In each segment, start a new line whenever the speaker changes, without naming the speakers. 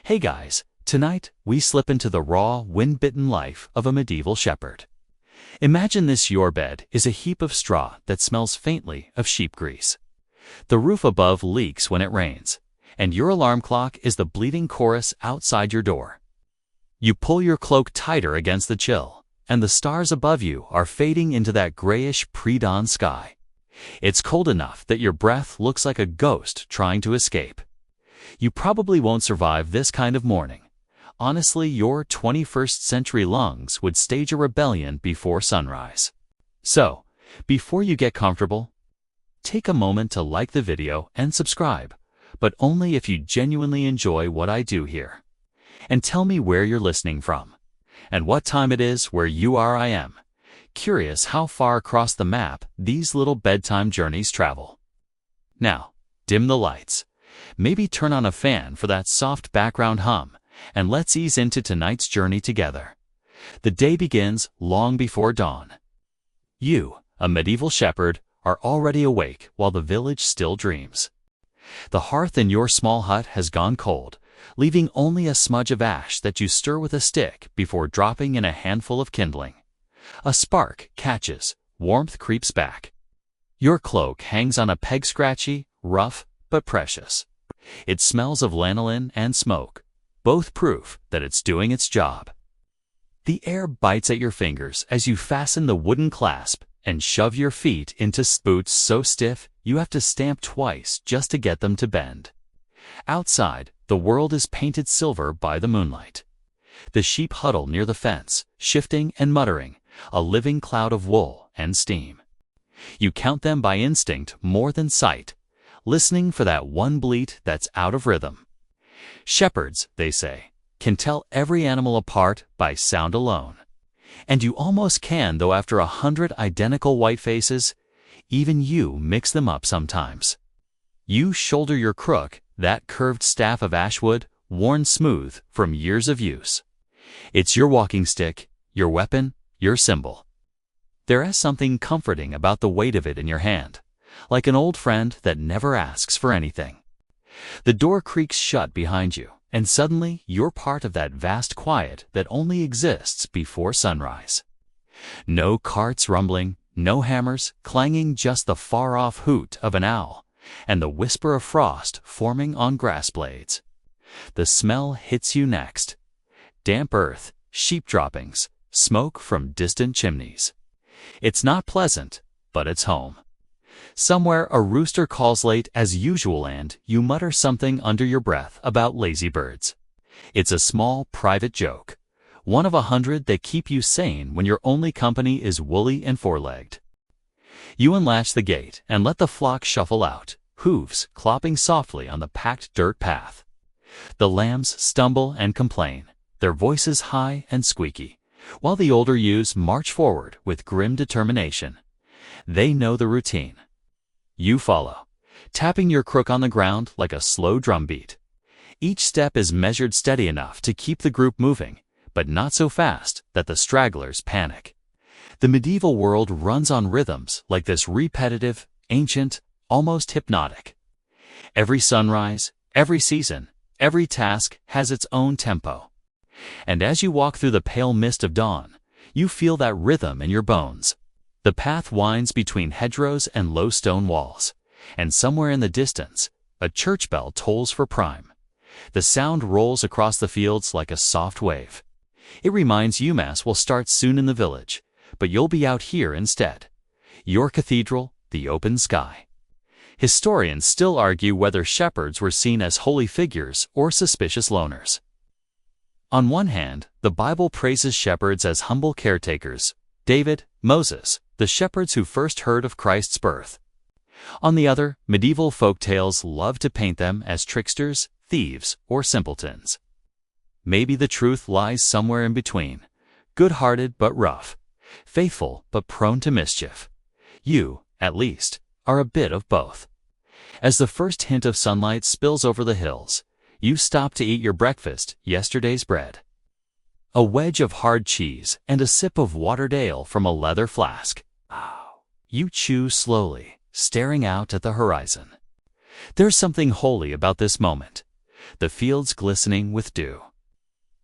Hey guys, tonight we slip into the raw, wind-bitten life of a medieval shepherd. Imagine this: your bed is a heap of straw that smells faintly of sheep grease. The roof above leaks when it rains, and your alarm clock is the bleeding chorus outside your door. You pull your cloak tighter against the chill, and the stars above you are fading into that grayish pre-dawn sky. It's cold enough that your breath looks like a ghost trying to escape. You probably won't survive this kind of morning. Honestly, your 21st century lungs would stage a rebellion before sunrise. So, before you get comfortable, take a moment to like the video and subscribe, but only if you genuinely enjoy what I do here. And tell me where you're listening from, and what time it is where you are. I am curious how far across the map these little bedtime journeys travel. Now, dim the lights. Maybe turn on a fan for that soft background hum, and let's ease into tonight's journey together. The day begins long before dawn. You, a medieval shepherd, are already awake while the village still dreams. The hearth in your small hut has gone cold, leaving only a smudge of ash that you stir with a stick before dropping in a handful of kindling. A spark catches, warmth creeps back. Your cloak hangs on a peg, scratchy, rough, but precious. It smells of lanolin and smoke, both proof that it's doing its job. The air bites at your fingers as you fasten the wooden clasp and shove your feet into boots so stiff you have to stamp twice just to get them to bend. Outside, the world is painted silver by the moonlight. The sheep huddle near the fence, shifting and muttering, a living cloud of wool and steam. You count them by instinct more than sight, listening for that one bleat that's out of rhythm. Shepherds, they say, can tell every animal apart by sound alone. And you almost can, though after 100 identical white faces, even you mix them up sometimes. You shoulder your crook, that curved staff of ashwood, worn smooth from years of use. It's your walking stick, your weapon, your symbol. There is something comforting about the weight of it in your hand, like an old friend that never asks for anything. The door creaks shut behind you, and suddenly you're part of that vast quiet that only exists before sunrise. No carts rumbling, no hammers clanging, just the far-off hoot of an owl and the whisper of frost forming on grass blades. The smell hits you next. Damp earth, sheep droppings, smoke from distant chimneys. It's not pleasant, but it's home. Somewhere a rooster calls late as usual and you mutter something under your breath about lazy birds. It's a small private joke, one of 100 that keep you sane when your only company is woolly and four-legged. You unlatch the gate and let the flock shuffle out, hooves clopping softly on the packed dirt path. The lambs stumble and complain, their voices high and squeaky, while the older ewes march forward with grim determination. They know the routine. You follow, tapping your crook on the ground like a slow drumbeat. Each step is measured, steady enough to keep the group moving, but not so fast that the stragglers panic. The medieval world runs on rhythms like this, repetitive, ancient, almost hypnotic. Every sunrise, every season, every task has its own tempo. And as you walk through the pale mist of dawn, you feel that rhythm in your bones. The path winds between hedgerows and low stone walls, and somewhere in the distance, a church bell tolls for prime. The sound rolls across the fields like a soft wave. It reminds you Mass will start soon in the village, but you'll be out here instead. Your cathedral, the open sky. Historians still argue whether shepherds were seen as holy figures or suspicious loners. On one hand, the Bible praises shepherds as humble caretakers, David, Moses, the shepherds who first heard of Christ's birth. On the other, medieval folk tales love to paint them as tricksters, thieves, or simpletons. Maybe the truth lies somewhere in between, good-hearted but rough, faithful but prone to mischief. You, at least, are a bit of both. As the first hint of sunlight spills over the hills, you stop to eat your breakfast, yesterday's bread. A wedge of hard cheese and a sip of watered ale from a leather flask. You chew slowly, staring out at the horizon. There's something holy about this moment. the fields glistening with dew.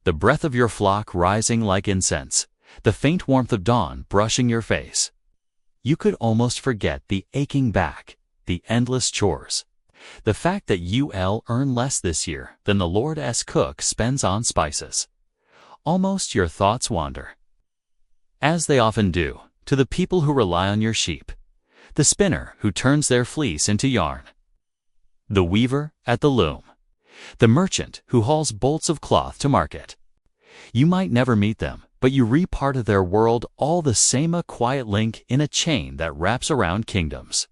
The breath of your flock rising like incense, the faint warmth of dawn brushing your face. You could almost forget the aching back, the endless chores, the fact that you'll earn less this year than the Lord's cook spends on spices. Almost your thoughts wander, as they often do, to the people who rely on your sheep, the spinner who turns their fleece into yarn, the weaver at the loom, the merchant who hauls bolts of cloth to market. You might never meet them, but you re part of their world all the same, a quiet link in a chain that wraps around kingdoms.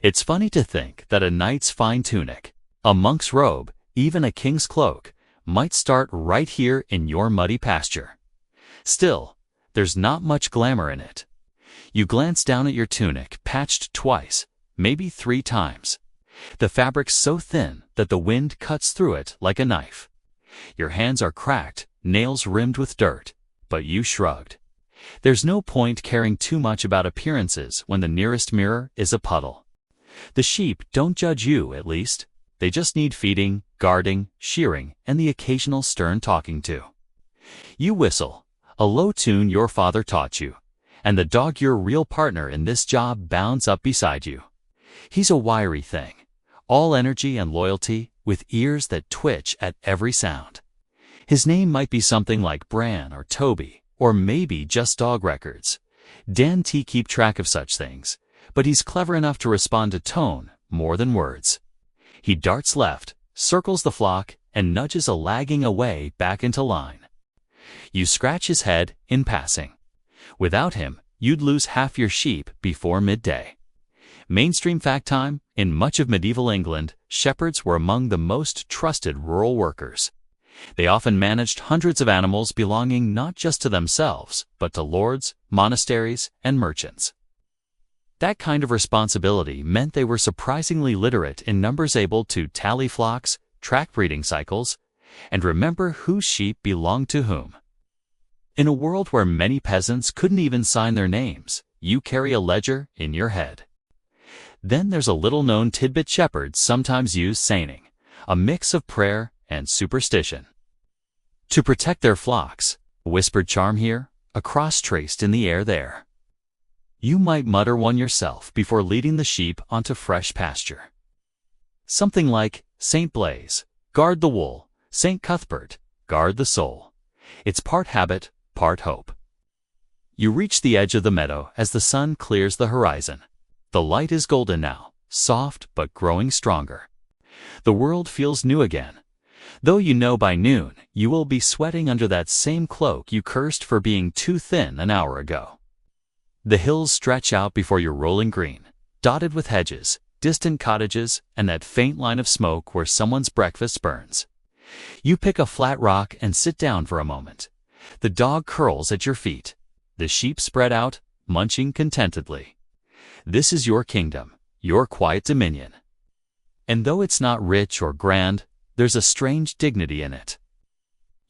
It's funny to think that a knight's fine tunic, a monk's robe, even a king's cloak, might start right here in your muddy pasture. Still, there's not much glamour in it. You glance down at your tunic, patched twice, maybe 3 times. The fabric's so thin that the wind cuts through it like a knife. Your hands are cracked, nails rimmed with dirt, but you shrugged. There's no point caring too much about appearances when the nearest mirror is a puddle. The sheep don't judge you, at least. They just need feeding, guarding, shearing, and the occasional stern talking to. You whistle, a low tune your father taught you, and the dog, your real partner in this job, bounds up beside you. He's a wiry thing, all energy and loyalty, with ears that twitch at every sound. His name might be something like Bran or Toby, or maybe just dog records. Dan T keep track of such things, but he's clever enough to respond to tone more than words. He darts left, circles the flock, and nudges a lagging away back into line. You scratch his head in passing. Without him, you'd lose half your sheep before midday. Mainstream fact time: in much of medieval England, shepherds were among the most trusted rural workers. They often managed hundreds of animals belonging not just to themselves, but to lords, monasteries, and merchants. That kind of responsibility meant they were surprisingly literate in numbers, able to tally flocks, track breeding cycles, and remember whose sheep belonged to whom. In a world where many peasants couldn't even sign their names, you carry a ledger in your head. Then there's a little-known tidbit: shepherds sometimes use seining, a mix of prayer and superstition, to protect their flocks. A whispered charm here, a cross traced in the air there. You might mutter one yourself before leading the sheep onto fresh pasture. Something like, St. Blaise, guard the wool; St. Cuthbert, guard the soul. It's part habit, part hope. You reach the edge of the meadow as the sun clears the horizon. The light is golden now, soft but growing stronger. The world feels new again, though you know by noon you will be sweating under that same cloak you cursed for being too thin an hour ago. The hills stretch out before your rolling green, dotted with hedges, distant cottages, and that faint line of smoke where someone's breakfast burns. You pick a flat rock and sit down for a moment. The dog curls at your feet. The sheep spread out, munching contentedly. This is your kingdom, your quiet dominion. And though it's not rich or grand, there's a strange dignity in it.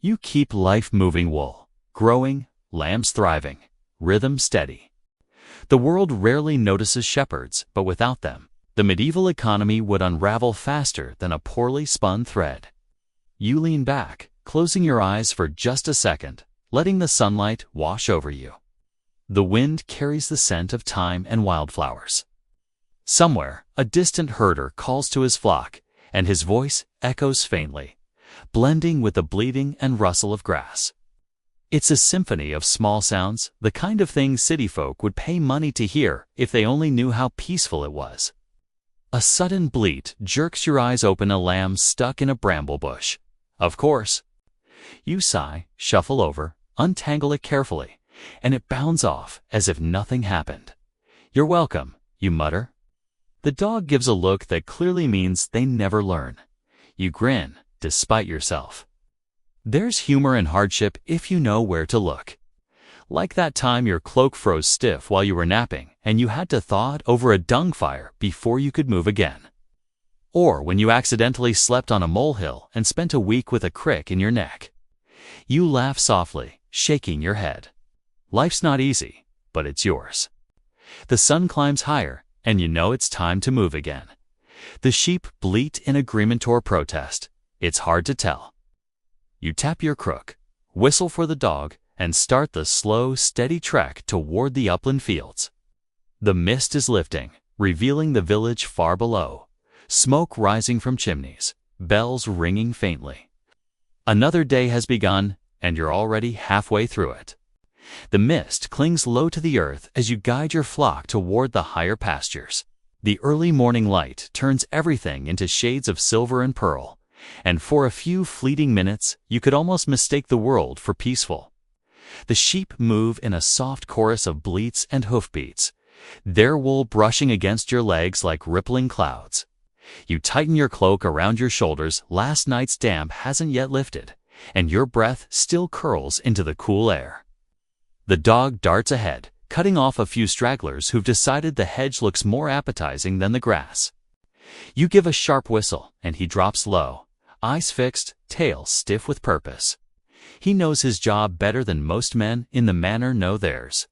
You keep life moving: wool growing, lambs thriving, rhythm steady. The world rarely notices shepherds, but without them, the medieval economy would unravel faster than a poorly spun thread. You lean back, closing your eyes for just a second, letting the sunlight wash over you. The wind carries the scent of thyme and wildflowers. Somewhere, a distant herder calls to his flock, and his voice echoes faintly, blending with the bleating and rustle of grass. It's a symphony of small sounds, the kind of thing city folk would pay money to hear if they only knew how peaceful it was. A sudden bleat jerks your eyes open: a lamb stuck in a bramble bush. Of course. You sigh, shuffle over, untangle it carefully, and it bounds off as if nothing happened. You're welcome, you mutter. The dog gives a look that clearly means they never learn. You grin, despite yourself. There's humor in hardship if you know where to look. Like that time your cloak froze stiff while you were napping and you had to thaw it over a dung fire before you could move again. Or when you accidentally slept on a molehill and spent a week with a crick in your neck. You laugh softly, shaking your head. Life's not easy, but it's yours. The sun climbs higher, and you know it's time to move again. The sheep bleat in agreement or protest. It's hard to tell. You tap your crook, whistle for the dog, and start the slow, steady trek toward the upland fields. The mist is lifting, revealing the village far below, smoke rising from chimneys, bells ringing faintly. Another day has begun, and you're already halfway through it. The mist clings low to the earth as you guide your flock toward the higher pastures. The early morning light turns everything into shades of silver and pearl, and for a few fleeting minutes you could almost mistake the world for peaceful. The sheep move in a soft chorus of bleats and hoofbeats, their wool brushing against your legs like rippling clouds. You tighten your cloak around your shoulders. Last night's damp hasn't yet lifted, and your breath still curls into the cool air. The dog darts ahead, cutting off a few stragglers who've decided the hedge looks more appetizing than the grass. You give a sharp whistle, and he drops low, eyes fixed, tail stiff with purpose. He knows his job better than most men in the manor know theirs.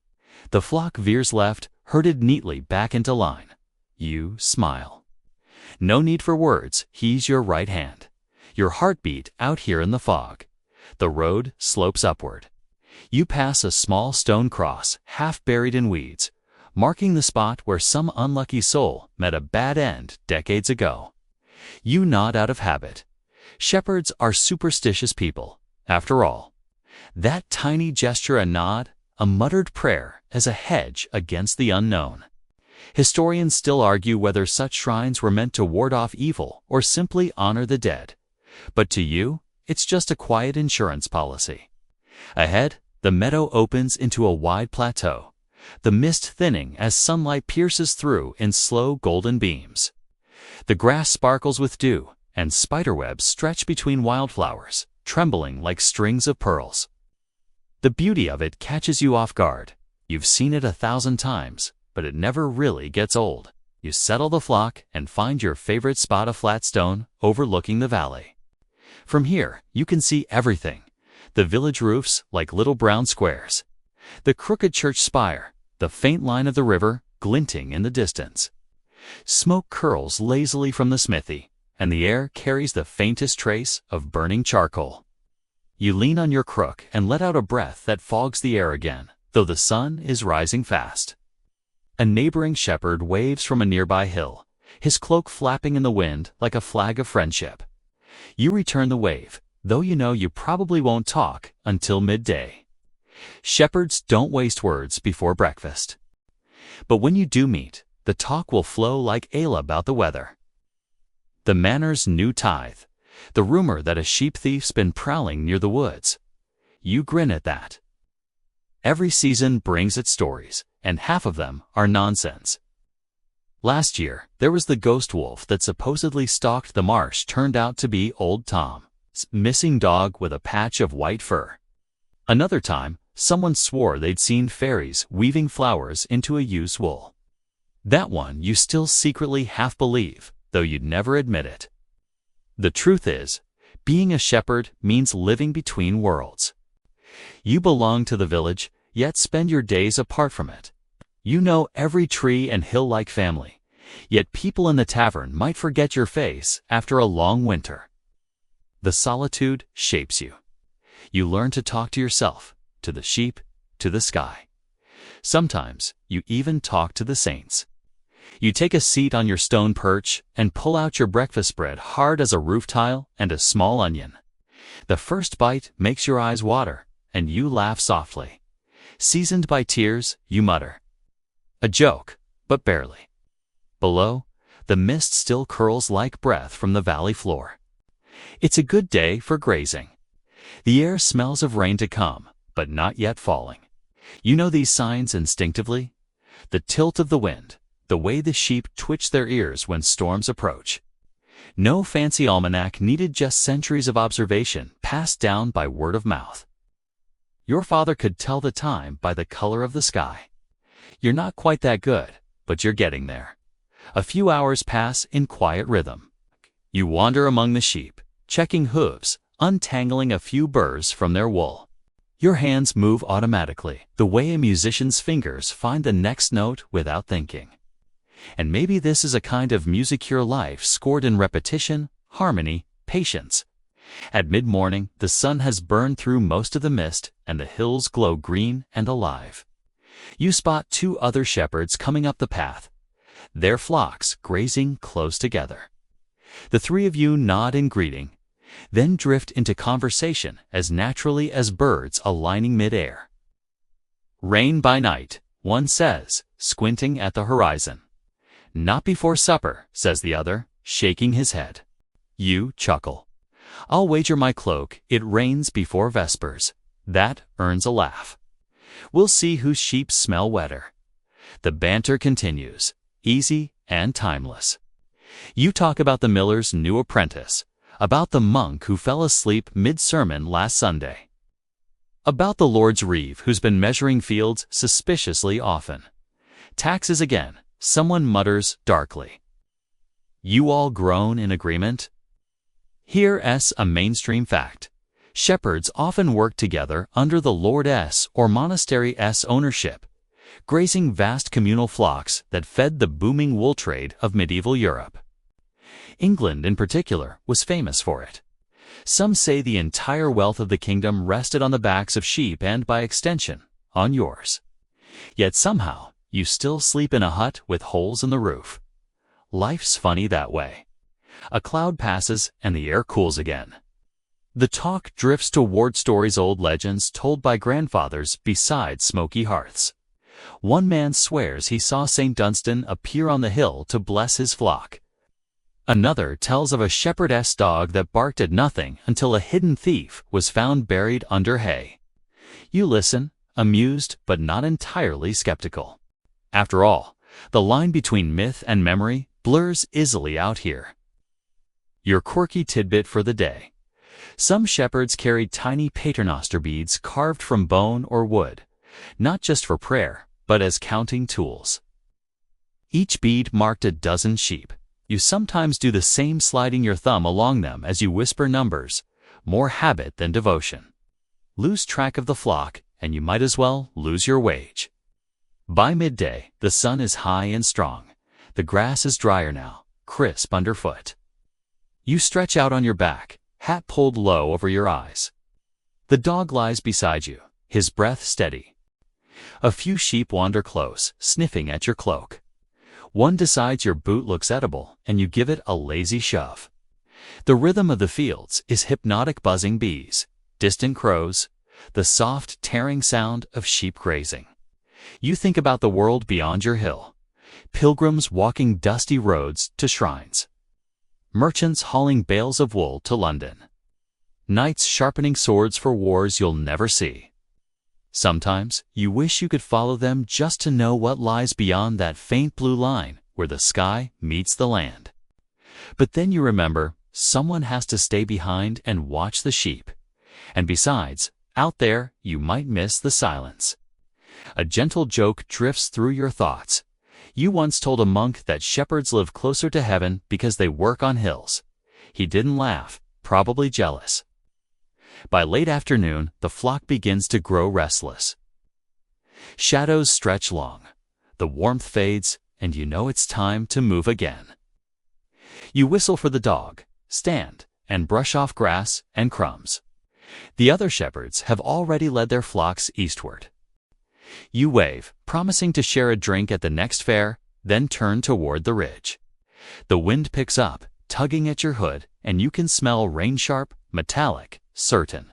The flock veers left, herded neatly back into line. You smile. No need for words, he's your right hand. Your heartbeat out here in the fog. The road slopes upward. You pass a small stone cross, half buried in weeds, marking the spot where some unlucky soul met a bad end decades ago. You nod out of habit. Shepherds are superstitious people, after all. That tiny gesture, a nod, a muttered prayer, as a hedge against the unknown. Historians still argue whether such shrines were meant to ward off evil or simply honor the dead. But to you, it's just a quiet insurance policy. Ahead, the meadow opens into a wide plateau, the mist thinning as sunlight pierces through in slow golden beams. The grass sparkles with dew, and spiderwebs stretch between wildflowers, trembling like strings of pearls. The beauty of it catches you off guard. You've seen it 1,000 times, but it never really gets old. You settle the flock and find your favorite spot, of flat stone overlooking the valley. From here, you can see everything. The village roofs like little brown squares, the crooked church spire, the faint line of the river glinting in the distance. Smoke curls lazily from the smithy, and the air carries the faintest trace of burning charcoal. You lean on your crook and let out a breath that fogs the air again, though the sun is rising fast. A neighboring shepherd waves from a nearby hill, his cloak flapping in the wind like a flag of friendship. You return the wave, though you know you probably won't talk until midday. Shepherds don't waste words before breakfast. But when you do meet, the talk will flow like ale about the weather. The manor's new tithe, the rumor that a sheep thief's been prowling near the woods. You grin at that. Every season brings its stories, and half of them are nonsense. Last year, there was the ghost wolf that supposedly stalked the marsh turned out to be old Tom's missing dog with a patch of white fur. Another time, someone swore they'd seen fairies weaving flowers into a ewe's wool. That one you still secretly half believe, though you'd never admit it. The truth is, being a shepherd means living between worlds. You belong to the village, yet spend your days apart from it. You know every tree and hill like family, yet people in the tavern might forget your face after a long winter. The solitude shapes you. You learn to talk to yourself, to the sheep, to the sky. Sometimes you even talk to the saints. You take a seat on your stone perch and pull out your breakfast bread hard as a roof tile and a small onion. The first bite makes your eyes water, and you laugh softly. Seasoned by tears, you mutter. A joke, but barely. Below, the mist still curls like breath from the valley floor. It's a good day for grazing. The air smells of rain to come, but not yet falling. You know these signs instinctively. The tilt of the wind, the way the sheep twitch their ears when storms approach. No fancy almanac needed, just centuries of observation passed down by word of mouth. Your father could tell the time by the color of the sky. You're not quite that good, but you're getting there. A few hours pass in quiet rhythm. You wander among the sheep, checking hooves, untangling a few burrs from their wool. Your hands move automatically, the way a musician's fingers find the next note without thinking. And maybe this is a kind of music your life scored in repetition, harmony, patience, At mid-morning, the sun has burned through most of the mist and the hills glow green and alive. You spot two other shepherds coming up the path, their flocks grazing close together. The three of you nod in greeting, then drift into conversation as naturally as birds aligning mid-air. "Rain by night," one says, squinting at the horizon. "Not before supper," says the other, shaking his head. You chuckle. "I'll wager my cloak it rains before vespers." That earns a laugh. We'll see whose sheep smell wetter. The banter continues, easy and timeless. You talk about the miller's new apprentice, about the monk who fell asleep mid-sermon last Sunday, about the Lord's reeve who's been measuring fields suspiciously often. Taxes again, someone mutters darkly. You all groan in agreement? Here's a mainstream fact. Shepherds often work together under the Lord's or monastery's ownership, grazing vast communal flocks that fed the booming wool trade of medieval Europe. England, in particular, was famous for it. Some say the entire wealth of the kingdom rested on the backs of sheep and, by extension, on yours. Yet somehow, you still sleep in a hut with holes in the roof. Life's funny that way. A cloud passes and the air cools again. The talk drifts toward stories, old legends told by grandfathers beside smoky hearths. One man swears he saw St. Dunstan appear on the hill to bless his flock. Another tells of a shepherdess dog that barked at nothing until a hidden thief was found buried under hay. You listen, amused but not entirely skeptical. After all, the line between myth and memory blurs easily out here. Your quirky tidbit for the day. Some shepherds carried tiny paternoster beads carved from bone or wood, not just for prayer, but as counting tools. Each bead marked a dozen sheep. You sometimes do the same, sliding your thumb along them as you whisper numbers, more habit than devotion. Lose track of the flock, and you might as well lose your wage. By midday, the sun is high and strong. The grass is drier now, crisp underfoot. You stretch out on your back, hat pulled low over your eyes. The dog lies beside you, his breath steady. A few sheep wander close, sniffing at your cloak. One decides your boot looks edible, and you give it a lazy shove. The rhythm of the fields is hypnotic, buzzing bees, distant crows, the soft, tearing sound of sheep grazing. You think about the world beyond your hill. Pilgrims walking dusty roads to shrines. Merchants hauling bales of wool to London. Knights sharpening swords for wars you'll never see. Sometimes you wish you could follow them just to know what lies beyond that faint blue line where the sky meets the land. But then you remember, someone has to stay behind and watch the sheep. And besides, out there you might miss the silence. A gentle joke drifts through your thoughts. You once told a monk that shepherds live closer to heaven because they work on hills. He didn't laugh, probably jealous. By late afternoon, the flock begins to grow restless. Shadows stretch long. The warmth fades, and you know it's time to move again. You whistle for the dog, stand, and brush off grass and crumbs. The other shepherds have already led their flocks eastward. You wave, promising to share a drink at the next fair, then turn toward the ridge. The wind picks up, tugging at your hood, and you can smell rain-sharp, metallic, certain.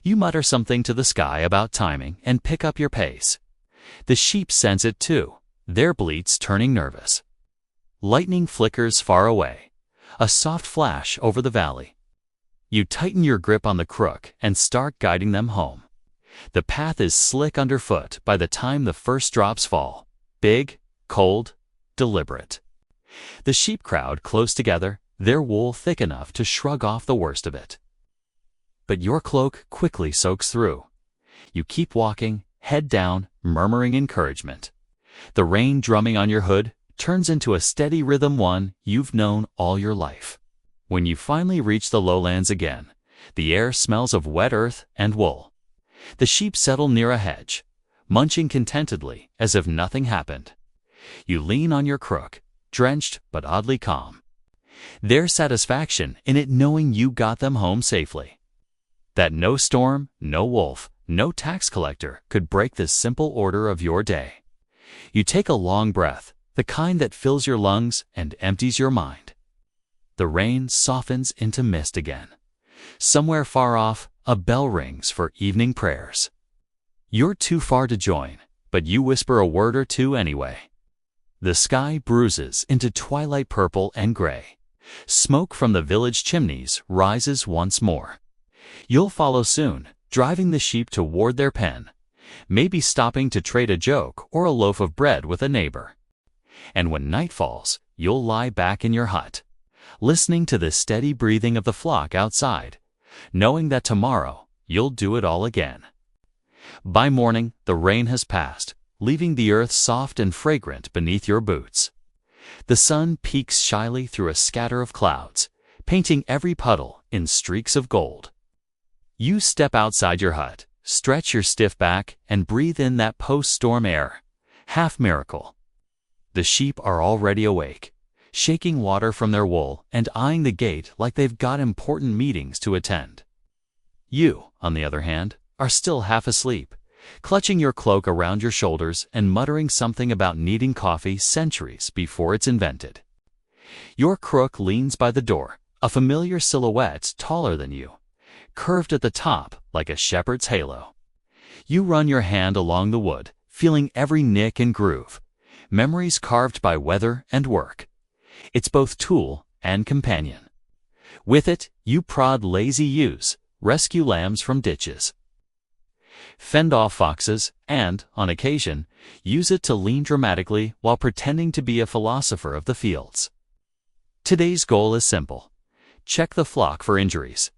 You mutter something to the sky about timing and pick up your pace. The sheep sense it too, their bleats turning nervous. Lightning flickers far away, a soft flash over the valley. You tighten your grip on the crook and start guiding them home. The path is slick underfoot by the time the first drops fall, big, cold, deliberate. The sheep crowd close together, their wool thick enough to shrug off the worst of it. But your cloak quickly soaks through. You keep walking, head down, murmuring encouragement. The rain drumming on your hood turns into a steady rhythm, one you've known all your life. When you finally reach the lowlands again, the air smells of wet earth and wool. The sheep settle near a hedge, munching contentedly as if nothing happened. You lean on your crook, drenched but oddly calm. Their satisfaction in it knowing you got them home safely. That no storm, no wolf, no tax collector could break this simple order of your day. You take a long breath, the kind that fills your lungs and empties your mind. The rain softens into mist again. Somewhere far off, a bell rings for evening prayers. You're too far to join, but you whisper a word or two anyway. The sky bruises into twilight purple and gray. Smoke from the village chimneys rises once more. You'll follow soon, driving the sheep toward their pen, maybe stopping to trade a joke or a loaf of bread with a neighbor. And when night falls, you'll lie back in your hut, listening to the steady breathing of the flock outside, knowing that tomorrow you'll do it all again. By morning, the rain has passed, leaving the earth soft and fragrant beneath your boots. The sun peeks shyly through a scatter of clouds, painting every puddle in streaks of gold. You step outside your hut, stretch your stiff back, and breathe in that post-storm air. Half miracle. The sheep are already awake, shaking water from their wool and eyeing the gate like they've got important meetings to attend. You, on the other hand, are still half asleep, clutching your cloak around your shoulders and muttering something about needing coffee centuries before it's invented. Your crook leans by the door, a familiar silhouette taller than you, curved at the top like a shepherd's halo. You run your hand along the wood, feeling every nick and groove, memories carved by weather and work. It's both tool and companion. With it, you prod lazy ewes, rescue lambs from ditches, fend off foxes, and, on occasion, use it to lean dramatically while pretending to be a philosopher of the fields. Today's goal is simple. Check the flock for injuries,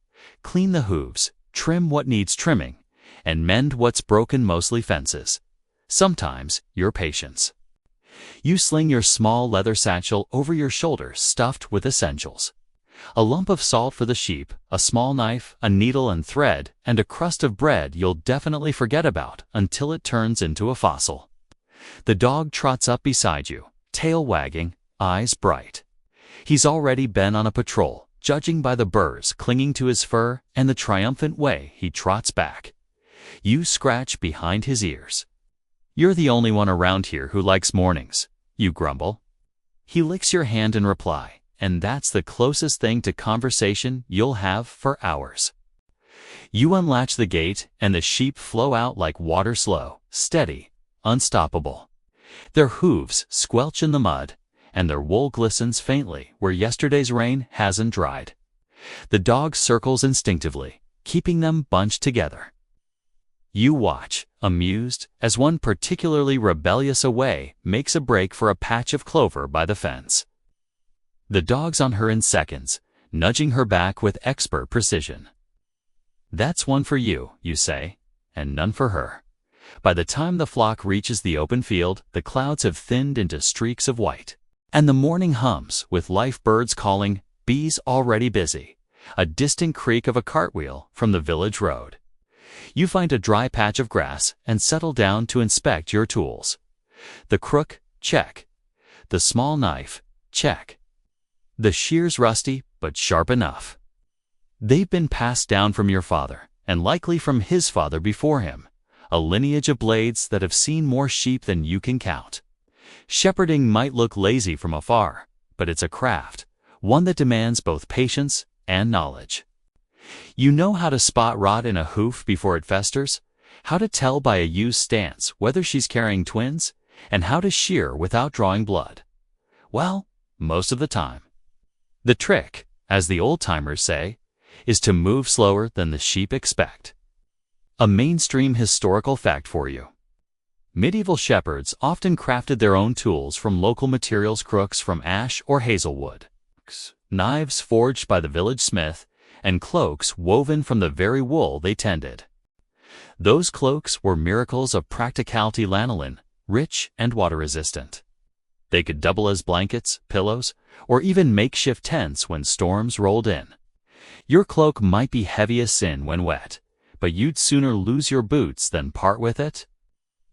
clean the hooves, trim what needs trimming, and mend what's broken, mostly fences. Sometimes, your patience. You sling your small leather satchel over your shoulders stuffed with essentials. A lump of salt for the sheep, a small knife, a needle and thread, and a crust of bread you'll definitely forget about until it turns into a fossil. The dog trots up beside you, tail wagging, eyes bright. He's already been on a patrol, judging by the burrs clinging to his fur and the triumphant way he trots back. You scratch behind his ears. You're the only one around here who likes mornings, you grumble. He licks your hand in reply, and that's the closest thing to conversation you'll have for hours. You unlatch the gate, and the sheep flow out like water, slow, steady, unstoppable. Their hooves squelch in the mud, and their wool glistens faintly where yesterday's rain hasn't dried. The dog circles instinctively, keeping them bunched together. You watch, amused, as one particularly rebellious away makes a break for a patch of clover by the fence. The dog's on her in seconds, nudging her back with expert precision. That's one for you, you say, and none for her. By the time the flock reaches the open field, the clouds have thinned into streaks of white, and the morning hums with life birds calling, bees already busy, a distant creak of a cartwheel from the village road. You find a dry patch of grass and settle down to inspect your tools. The crook, check. The small knife, check. The shears rusty, but sharp enough. They've been passed down from your father, and likely from his father before him, a lineage of blades that have seen more sheep than you can count. Shepherding might look lazy from afar, but it's a craft, one that demands both patience and knowledge. You know how to spot rot in a hoof before it festers, how to tell by a ewe's stance whether she's carrying twins, and how to shear without drawing blood. Well, most of the time. The trick, as the old-timers say, is to move slower than the sheep expect. A mainstream historical fact for you. Medieval shepherds often crafted their own tools from local materials, crooks from ash or hazelwood, knives forged by the village smith, and cloaks woven from the very wool they tended. Those cloaks were miracles of practicality, lanolin, rich and water-resistant. They could double as blankets, pillows, or even makeshift tents when storms rolled in. Your cloak might be heavy as sin when wet, but you'd sooner lose your boots than part with it.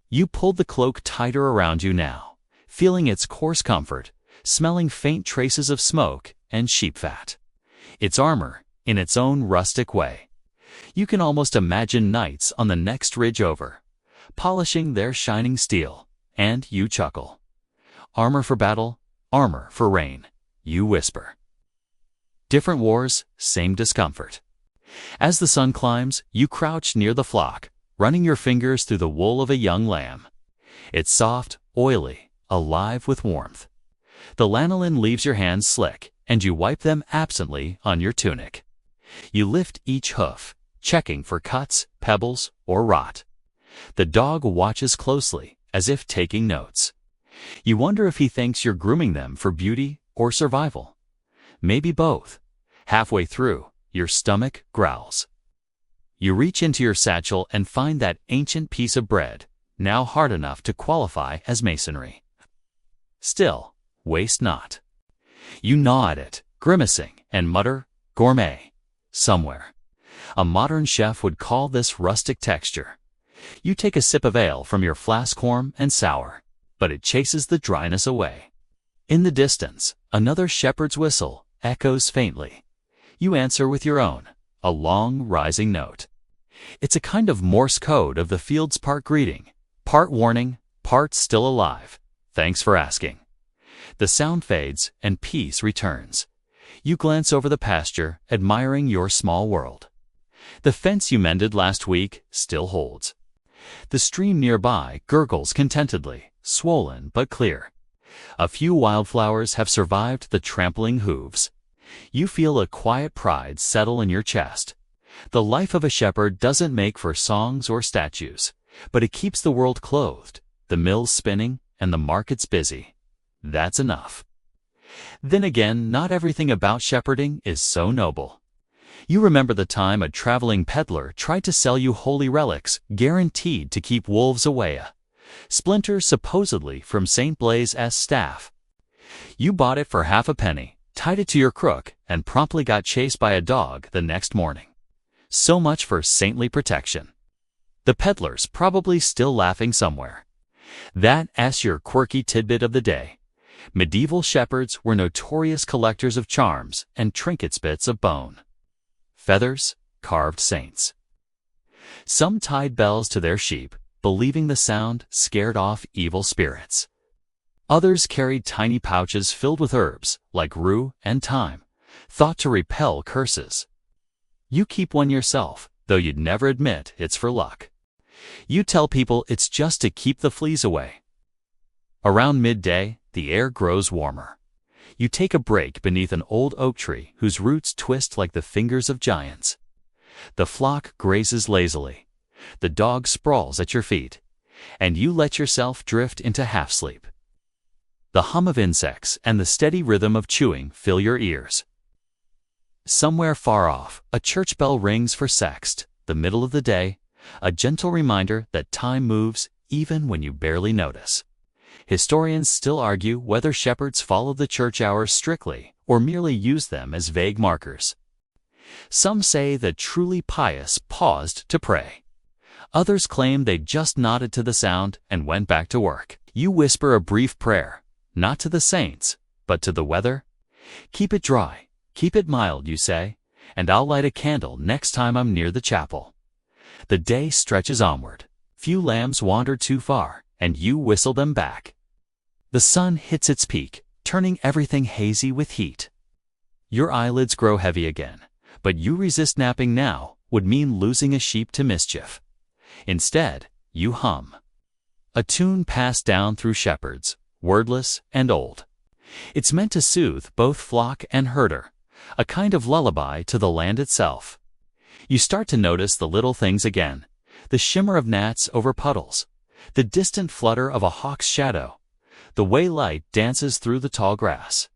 You pulled the cloak tighter around you now, feeling its coarse comfort, smelling faint traces of smoke, and sheep fat. It's armor in its own rustic way. You can almost imagine knights on the next ridge over, polishing their shining steel, and you chuckle. Armor for battle, armor for rain, you whisper. Different wars, same discomfort. As the sun climbs, you crouch near the flock, running your fingers through the wool of a young lamb. It's soft, oily, alive with warmth. The lanolin leaves your hands slick, and you wipe them absently on your tunic. You lift each hoof, checking for cuts, pebbles, or rot. The dog watches closely, as if taking notes. You wonder if he thinks you're grooming them for beauty or survival. Maybe both. Halfway through, your stomach growls. You reach into your satchel and find that ancient piece of bread, now hard enough to qualify as masonry. Still, waste not. You gnaw at it, grimacing, and mutter, gourmet, somewhere. A modern chef would call this rustic texture. You take a sip of ale from your flask warm and sour, but it chases the dryness away. In the distance, another shepherd's whistle echoes faintly. You answer with your own, a long, rising note. It's a kind of Morse code of the field's part greeting, part warning, part still alive. Thanks for asking. The sound fades and peace returns. You glance over the pasture, admiring your small world. The fence you mended last week still holds. The stream nearby gurgles contentedly, swollen but clear. A few wildflowers have survived the trampling hooves. You feel a quiet pride settle in your chest. The life of a shepherd doesn't make for songs or statues, but it keeps the world clothed, the mills spinning, and the markets busy. That's enough. Then again, not everything about shepherding is so noble. You remember the time a traveling peddler tried to sell you holy relics guaranteed to keep wolves away. Splinters supposedly from St. Blaise's staff. You bought it for half a penny, tied it to your crook, and promptly got chased by a dog the next morning. So much for saintly protection. The peddler's probably still laughing somewhere. That's your quirky tidbit of the day. Medieval shepherds were notorious collectors of charms and trinket bits of bone. Feathers, carved saints. Some tied bells to their sheep, believing the sound scared off evil spirits. Others carried tiny pouches filled with herbs, like rue and thyme, thought to repel curses. You keep one yourself, though you'd never admit it's for luck. You tell people it's just to keep the fleas away. Around midday, the air grows warmer. You take a break beneath an old oak tree whose roots twist like the fingers of giants. The flock grazes lazily. The dog sprawls at your feet, and you let yourself drift into half-sleep. The hum of insects and the steady rhythm of chewing fill your ears. Somewhere far off, a church bell rings for sext, the middle of the day, a gentle reminder that time moves even when you barely notice. Historians still argue whether shepherds followed the church hours strictly or merely used them as vague markers. Some say the truly pious paused to pray. Others claim they just nodded to the sound and went back to work. You whisper a brief prayer, not to the saints, but to the weather. Keep it dry, keep it mild, you say, and I'll light a candle next time I'm near the chapel. The day stretches onward. Few lambs wander too far, and you whistle them back. The sun hits its peak, turning everything hazy with heat. Your eyelids grow heavy again, but you resist napping now would mean losing a sheep to mischief. Instead, you hum. A tune passed down through shepherds, wordless and old. It's meant to soothe both flock and herder, a kind of lullaby to the land itself. You start to notice the little things again, the shimmer of gnats over puddles, the distant flutter of a hawk's shadow, the way light dances through the tall grass.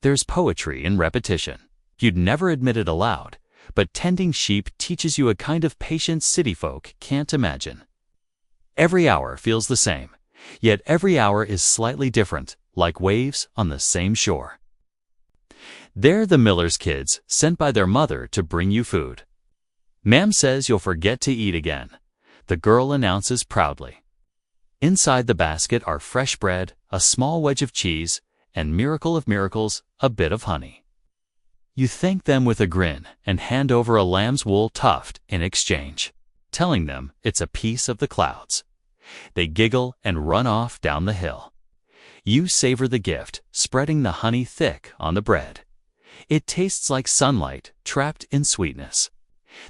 There's poetry in repetition. You'd never admit it aloud, but tending sheep teaches you a kind of patience city folk can't imagine. Every hour feels the same, yet every hour is slightly different, like waves on the same shore. They're the miller's kids, sent by their mother to bring you food. Ma'am says you'll forget to eat again, the girl announces proudly. Inside the basket are fresh bread, a small wedge of cheese, and miracle of miracles, a bit of honey. You thank them with a grin and hand over a lamb's wool tuft in exchange, telling them it's a piece of the clouds. They giggle and run off down the hill. You savor the gift, spreading the honey thick on the bread. It tastes like sunlight trapped in sweetness.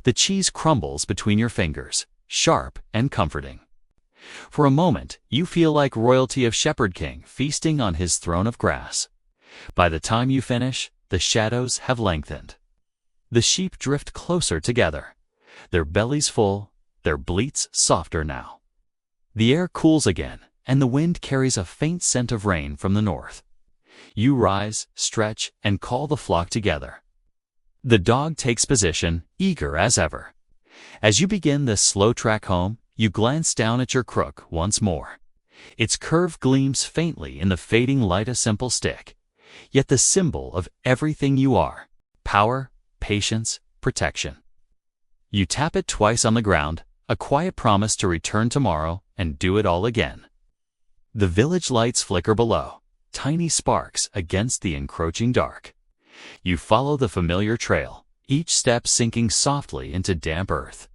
The cheese crumbles between your fingers, sharp and comforting. For a moment, you feel like royalty of Shepherd King feasting on his throne of grass. By the time you finish, the shadows have lengthened. The sheep drift closer together, their bellies full, their bleats softer now. The air cools again, and the wind carries a faint scent of rain from the north. You rise, stretch, and call the flock together. The dog takes position, eager as ever. As you begin this slow track home, you glance down at your crook once more. Its curve gleams faintly in the fading light, a simple stick, yet the symbol of everything you are: power, patience, protection. You tap it twice on the ground, a quiet promise to return tomorrow and do it all again. The village lights flicker below, tiny sparks against the encroaching dark. You follow the familiar trail, each step sinking softly into damp earth.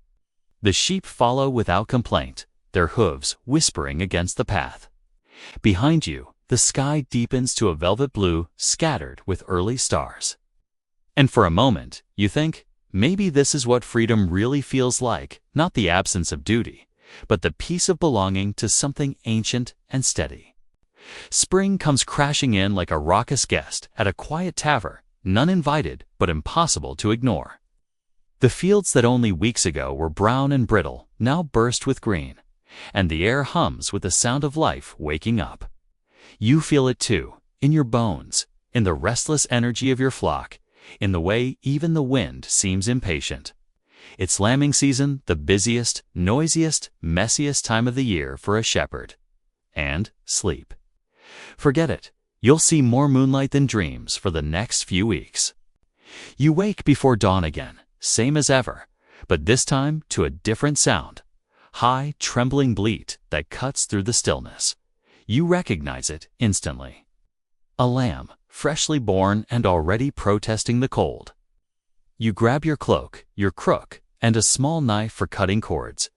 The sheep follow without complaint, their hooves whispering against the path. Behind you, the sky deepens to a velvet blue scattered with early stars. And for a moment, you think, maybe this is what freedom really feels like, not the absence of duty, but the peace of belonging to something ancient and steady. Spring comes crashing in like a raucous guest at a quiet tavern, none invited but impossible to ignore. The fields that only weeks ago were brown and brittle now burst with green, and the air hums with the sound of life waking up. You feel it too, in your bones, in the restless energy of your flock, in the way even the wind seems impatient. It's lambing season, the busiest, noisiest, messiest time of the year for a shepherd. And sleep. Forget it. You'll see more moonlight than dreams for the next few weeks. You wake before dawn again, same as ever, but this time to a different sound. High, trembling bleat that cuts through the stillness. You recognize it instantly. A lamb, freshly born and already protesting the cold. You grab your cloak, your crook, and a small knife for cutting cords,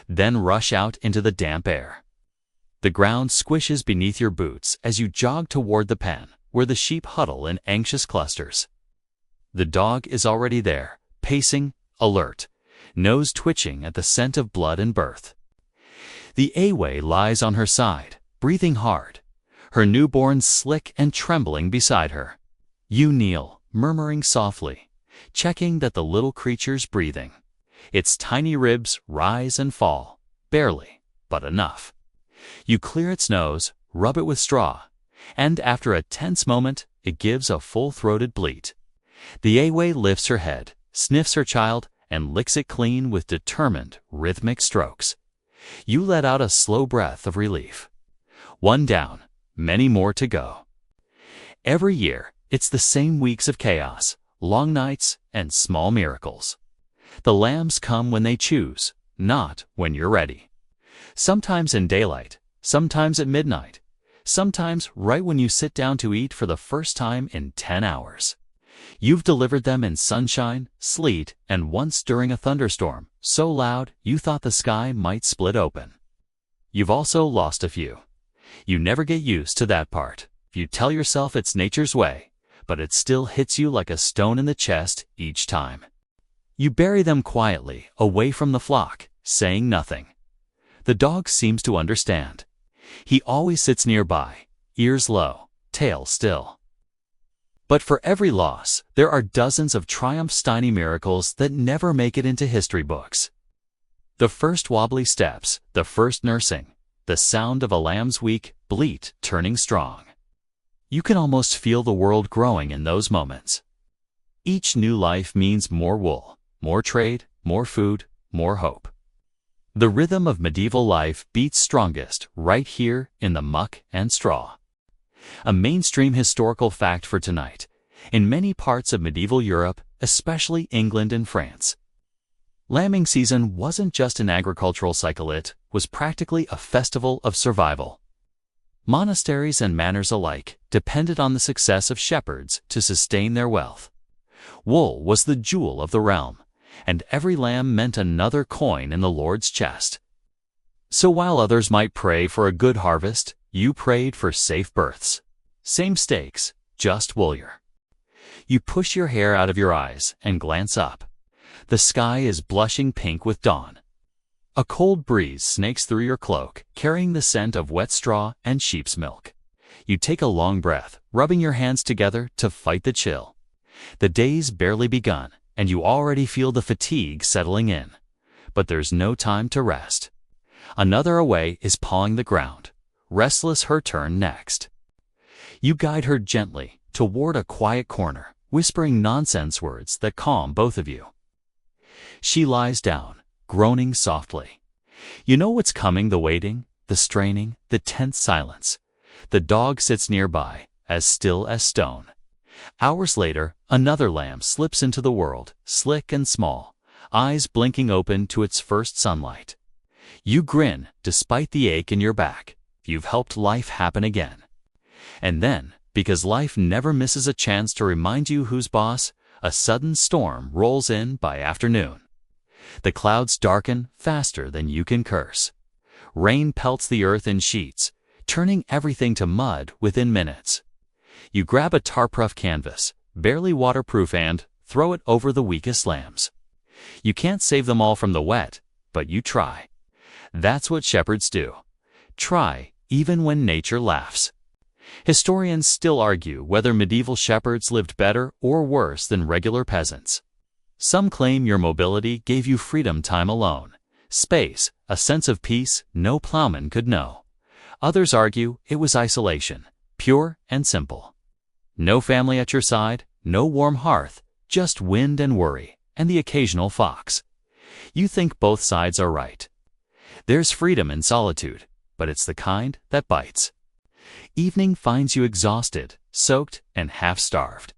then rush out into the damp air. The ground squishes beneath your boots as you jog toward the pen, where the sheep huddle in anxious clusters. The dog is already there, pacing, alert, nose twitching at the scent of blood and birth. The Away lies on her side, breathing hard, her newborn slick and trembling beside her. You kneel, murmuring softly, checking that the little creature's breathing. Its tiny ribs rise and fall, barely, but enough. You clear its nose, rub it with straw, and after a tense moment, it gives a full-throated bleat. The Away lifts her head, sniffs her child, and licks it clean with determined, rhythmic strokes. You let out a slow breath of relief. One down, many more to go. Every year, it's the same weeks of chaos, long nights, and small miracles. The lambs come when they choose, not when you're ready. Sometimes in daylight, sometimes at midnight, sometimes right when you sit down to eat for the first time in 10 hours. You've delivered them in sunshine, sleet, and once during a thunderstorm, so loud you thought the sky might split open. You've also lost a few. You never get used to that part. You tell yourself it's nature's way, but it still hits you like a stone in the chest each time. You bury them quietly, away from the flock, saying nothing. The dog seems to understand. He always sits nearby, ears low, tail still. But for every loss, there are dozens of triumphs, tiny miracles that never make it into history books. The first wobbly steps, the first nursing, the sound of a lamb's weak bleat turning strong. You can almost feel the world growing in those moments. Each new life means more wool, more trade, more food, more hope. The rhythm of medieval life beats strongest right here in the muck and straw. A mainstream historical fact for tonight: in many parts of medieval Europe, especially England and France, lambing season wasn't just an agricultural cycle, it was practically a festival of survival. Monasteries and manors alike depended on the success of shepherds to sustain their wealth. Wool was the jewel of the realm, and every lamb meant another coin in the Lord's chest. So while others might pray for a good harvest, you prayed for safe births. Same stakes, just woolier. You push your hair out of your eyes and glance up. The sky is blushing pink with dawn. A cold breeze snakes through your cloak, carrying the scent of wet straw and sheep's milk. You take a long breath, rubbing your hands together to fight the chill. The day's barely begun, and you already feel the fatigue settling in. But there's no time to rest. Another away is pawing the ground, restless her turn next. You guide her gently toward a quiet corner, whispering nonsense words that calm both of you. She lies down, groaning softly. You know what's coming, the waiting, the straining, the tense silence. The dog sits nearby, as still as stone. Hours later, another lamb slips into the world, slick and small, eyes blinking open to its first sunlight. You grin, despite the ache in your back. You've helped life happen again. And then, because life never misses a chance to remind you who's boss, a sudden storm rolls in by afternoon. The clouds darken faster than you can curse. Rain pelts the earth in sheets, turning everything to mud within minutes. You grab a tarp-rough canvas, barely waterproof, and throw it over the weakest lambs. You can't save them all from the wet, but you try. That's what shepherds do. Try, even when nature laughs. Historians still argue whether medieval shepherds lived better or worse than regular peasants. Some claim your mobility gave you freedom, time alone, space, a sense of peace no plowman could know. Others argue it was isolation, pure and simple. No family at your side, no warm hearth, just wind and worry, and the occasional fox. You think both sides are right. There's freedom in solitude, but it's the kind that bites. Evening finds you exhausted, soaked, and half-starved.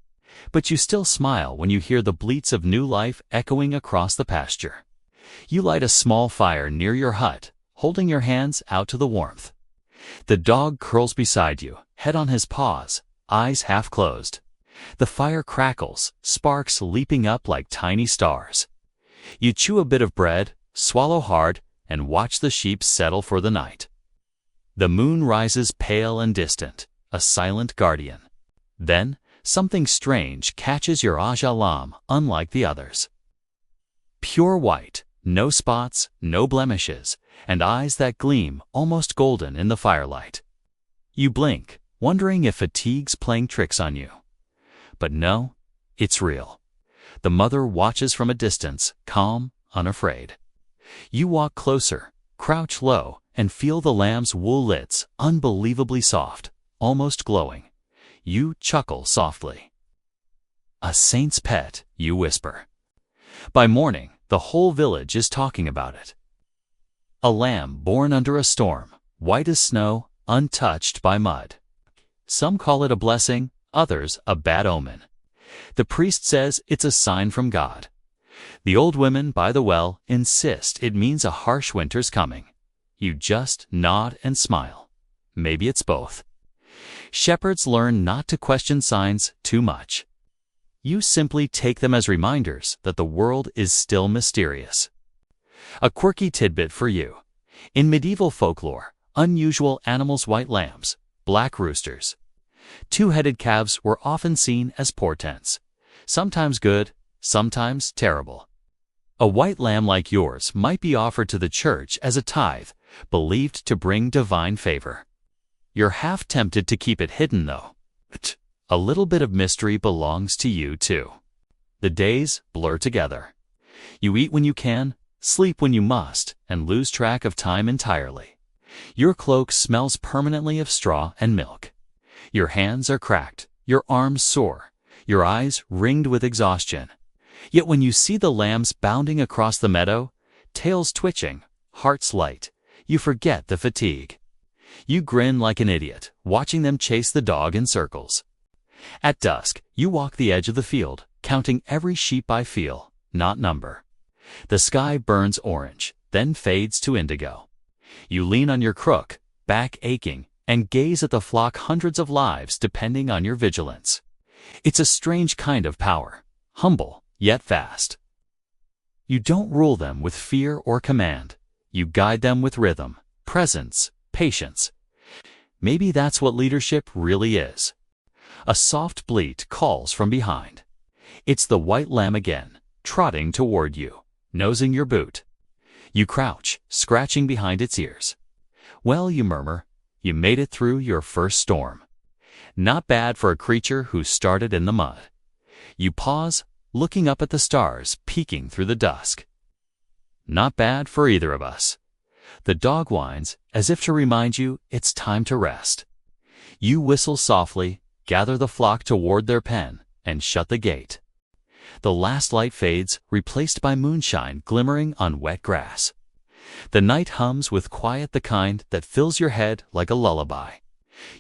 But you still smile when you hear the bleats of new life echoing across the pasture. You light a small fire near your hut, holding your hands out to the warmth. The dog curls beside you, head on his paws, eyes half closed. The fire crackles, sparks leaping up like tiny stars. You chew a bit of bread, swallow hard, and watch the sheep settle for the night. The moon rises pale and distant, a silent guardian. Then, something strange catches your âge, unlike the others. Pure white, no spots, no blemishes, and eyes that gleam almost golden in the firelight. You blink, wondering if fatigue's playing tricks on you. But no, it's real. The mother watches from a distance, calm, unafraid. You walk closer, crouch low, and feel the lamb's wool lids, unbelievably soft, almost glowing. You chuckle softly. A saint's pet, you whisper. By morning, the whole village is talking about it. A lamb born under a storm, white as snow, untouched by mud. Some call it a blessing, others a bad omen. The priest says it's a sign from God. The old women by the well insist it means a harsh winter's coming. You just nod and smile. Maybe it's both. Shepherds learn not to question signs too much. You simply take them as reminders that the world is still mysterious. A quirky tidbit for you. In medieval folklore, unusual animals, white lambs, black roosters. Two-headed calves were often seen as portents, sometimes good, sometimes terrible. A white lamb like yours might be offered to the church as a tithe, believed to bring divine favor. You're half tempted to keep it hidden, though. A little bit of mystery belongs to you, too. The days blur together. You eat when you can, sleep when you must, and lose track of time entirely. Your cloak smells permanently of straw and milk. Your hands are cracked, your arms sore, your eyes ringed with exhaustion. Yet when you see the lambs bounding across the meadow, tails twitching, hearts light, you forget the fatigue. You grin like an idiot, watching them chase the dog in circles. At dusk, you walk the edge of the field, counting every sheep by feel, not number. The sky burns orange, then fades to indigo. You lean on your crook, back aching, and gaze at the flock, hundreds of lives depending on your vigilance. It's a strange kind of power, humble yet fast. You don't rule them with fear or command. You guide them with rhythm, presence, patience. Maybe that's what leadership really is. A soft bleat calls from behind. It's the white lamb again, trotting toward you, nosing your boot. You crouch, scratching behind its ears. Well, you murmur, you made it through your first storm. Not bad for a creature who started in the mud. You pause, looking up at the stars peeking through the dusk. Not bad for either of us. The dog whines, as if to remind you it's time to rest. You whistle softly, gather the flock toward their pen, and shut the gate. The last light fades, replaced by moonshine glimmering on wet grass. The night hums with quiet the kind that fills your head like a lullaby.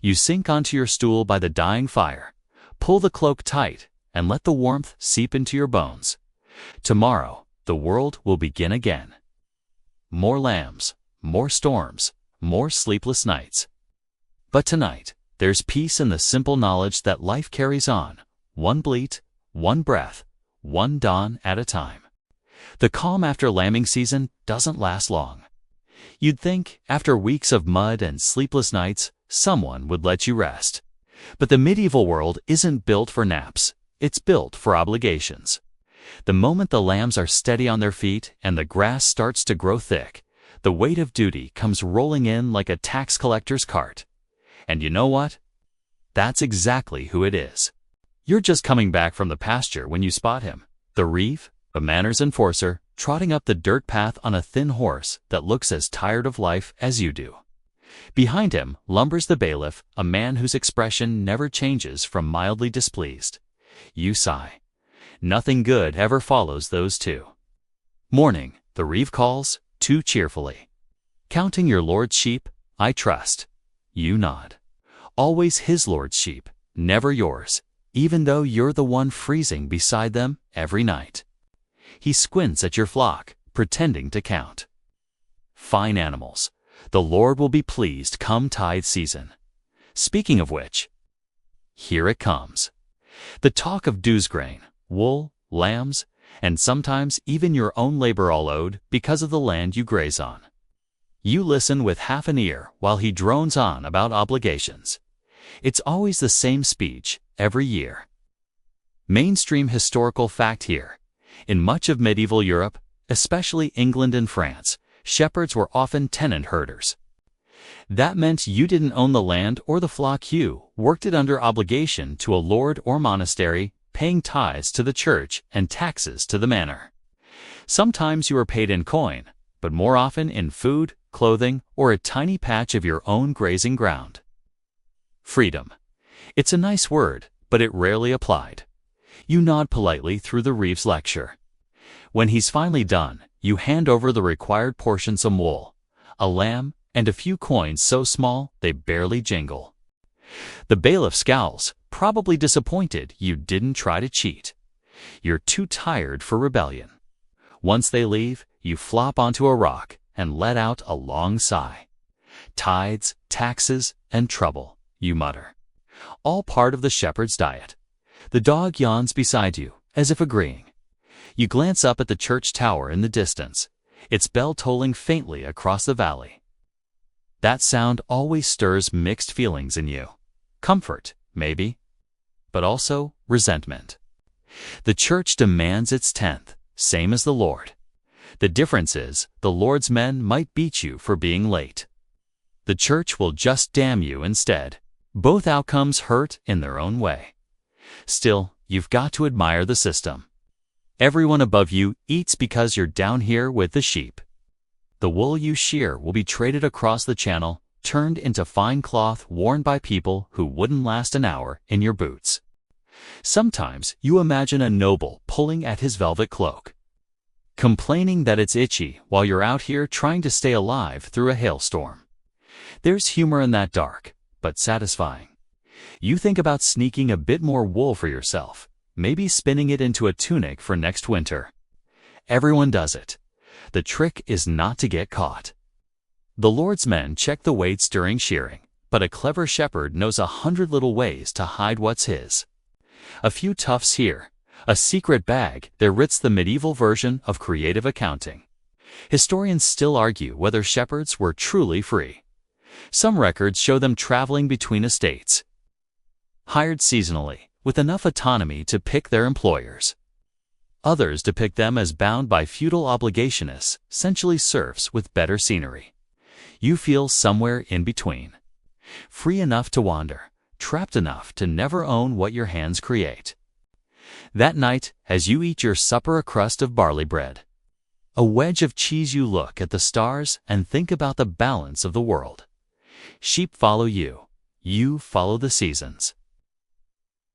You sink onto your stool by the dying fire, pull the cloak tight, and let the warmth seep into your bones. Tomorrow, the world will begin again. More lambs, more storms, more sleepless nights. But tonight, there's peace in the simple knowledge that life carries on, one bleat, one breath, one dawn at a time. The calm after lambing season doesn't last long. You'd think, after weeks of mud and sleepless nights, someone would let you rest. But the medieval world isn't built for naps. It's built for obligations. The moment the lambs are steady on their feet and the grass starts to grow thick, the weight of duty comes rolling in like a tax collector's cart. And you know what? That's exactly who it is. You're just coming back from the pasture when you spot him, the reeve, a manners enforcer, trotting up the dirt path on a thin horse that looks as tired of life as you do. Behind him lumbers the bailiff, a man whose expression never changes from mildly displeased. You sigh. Nothing good ever follows those two. Morning, the reeve calls, too cheerfully. Counting your lord's sheep, I trust. You nod. Always his lord's sheep, never yours, even though you're the one freezing beside them every night. He squints at your flock, pretending to count. Fine animals. The Lord will be pleased come tithe season. Speaking of which, here it comes. The talk of dues grain, wool, lambs, and sometimes even your own labor all owed because of the land you graze on. You listen with half an ear while he drones on about obligations. It's always the same speech every year. Mainstream historical fact here. In much of medieval Europe, especially England and France, shepherds were often tenant herders. That meant you didn't own the land or the flock, you worked it under obligation to a lord or monastery, paying tithes to the church and taxes to the manor. Sometimes you were paid in coin, but more often in food, clothing, or a tiny patch of your own grazing ground. Freedom. It's a nice word, but it rarely applied. You nod politely through the reeve's lecture. When he's finally done, you hand over the required portion, some wool, a lamb, and a few coins so small they barely jingle. The bailiff scowls, probably disappointed you didn't try to cheat. You're too tired for rebellion. Once they leave, you flop onto a rock and let out a long sigh. Tithes, taxes, and trouble, you mutter. All part of the shepherd's diet. The dog yawns beside you, as if agreeing. You glance up at the church tower in the distance, its bell tolling faintly across the valley. That sound always stirs mixed feelings in you. Comfort, maybe, but also resentment. The church demands its tenth, same as the Lord. The difference is, the Lord's men might beat you for being late. The church will just damn you instead. Both outcomes hurt in their own way. Still, you've got to admire the system. Everyone above you eats because you're down here with the sheep. The wool you shear will be traded across the channel, turned into fine cloth worn by people who wouldn't last an hour in your boots. Sometimes you imagine a noble pulling at his velvet cloak, complaining that it's itchy while you're out here trying to stay alive through a hailstorm. There's humor in that, dark, but satisfying. You think about sneaking a bit more wool for yourself, maybe spinning it into a tunic for next winter. Everyone does it. The trick is not to get caught. The Lord's men check the weights during shearing, but a clever shepherd knows 100 little ways to hide what's his. A few tufts here, A secret bag that writs the medieval version of creative accounting. Historians still argue whether shepherds were truly free. Some records show them traveling between estates, hired seasonally, with enough autonomy to pick their employers. Others depict them as bound by feudal obligationists, essentially serfs with better scenery. You feel somewhere in between. Free enough to wander, trapped enough to never own what your hands create. That night, as you eat your supper, a crust of barley bread, a wedge of cheese, you look at the stars and think about the balance of the world. Sheep follow you. You follow the seasons.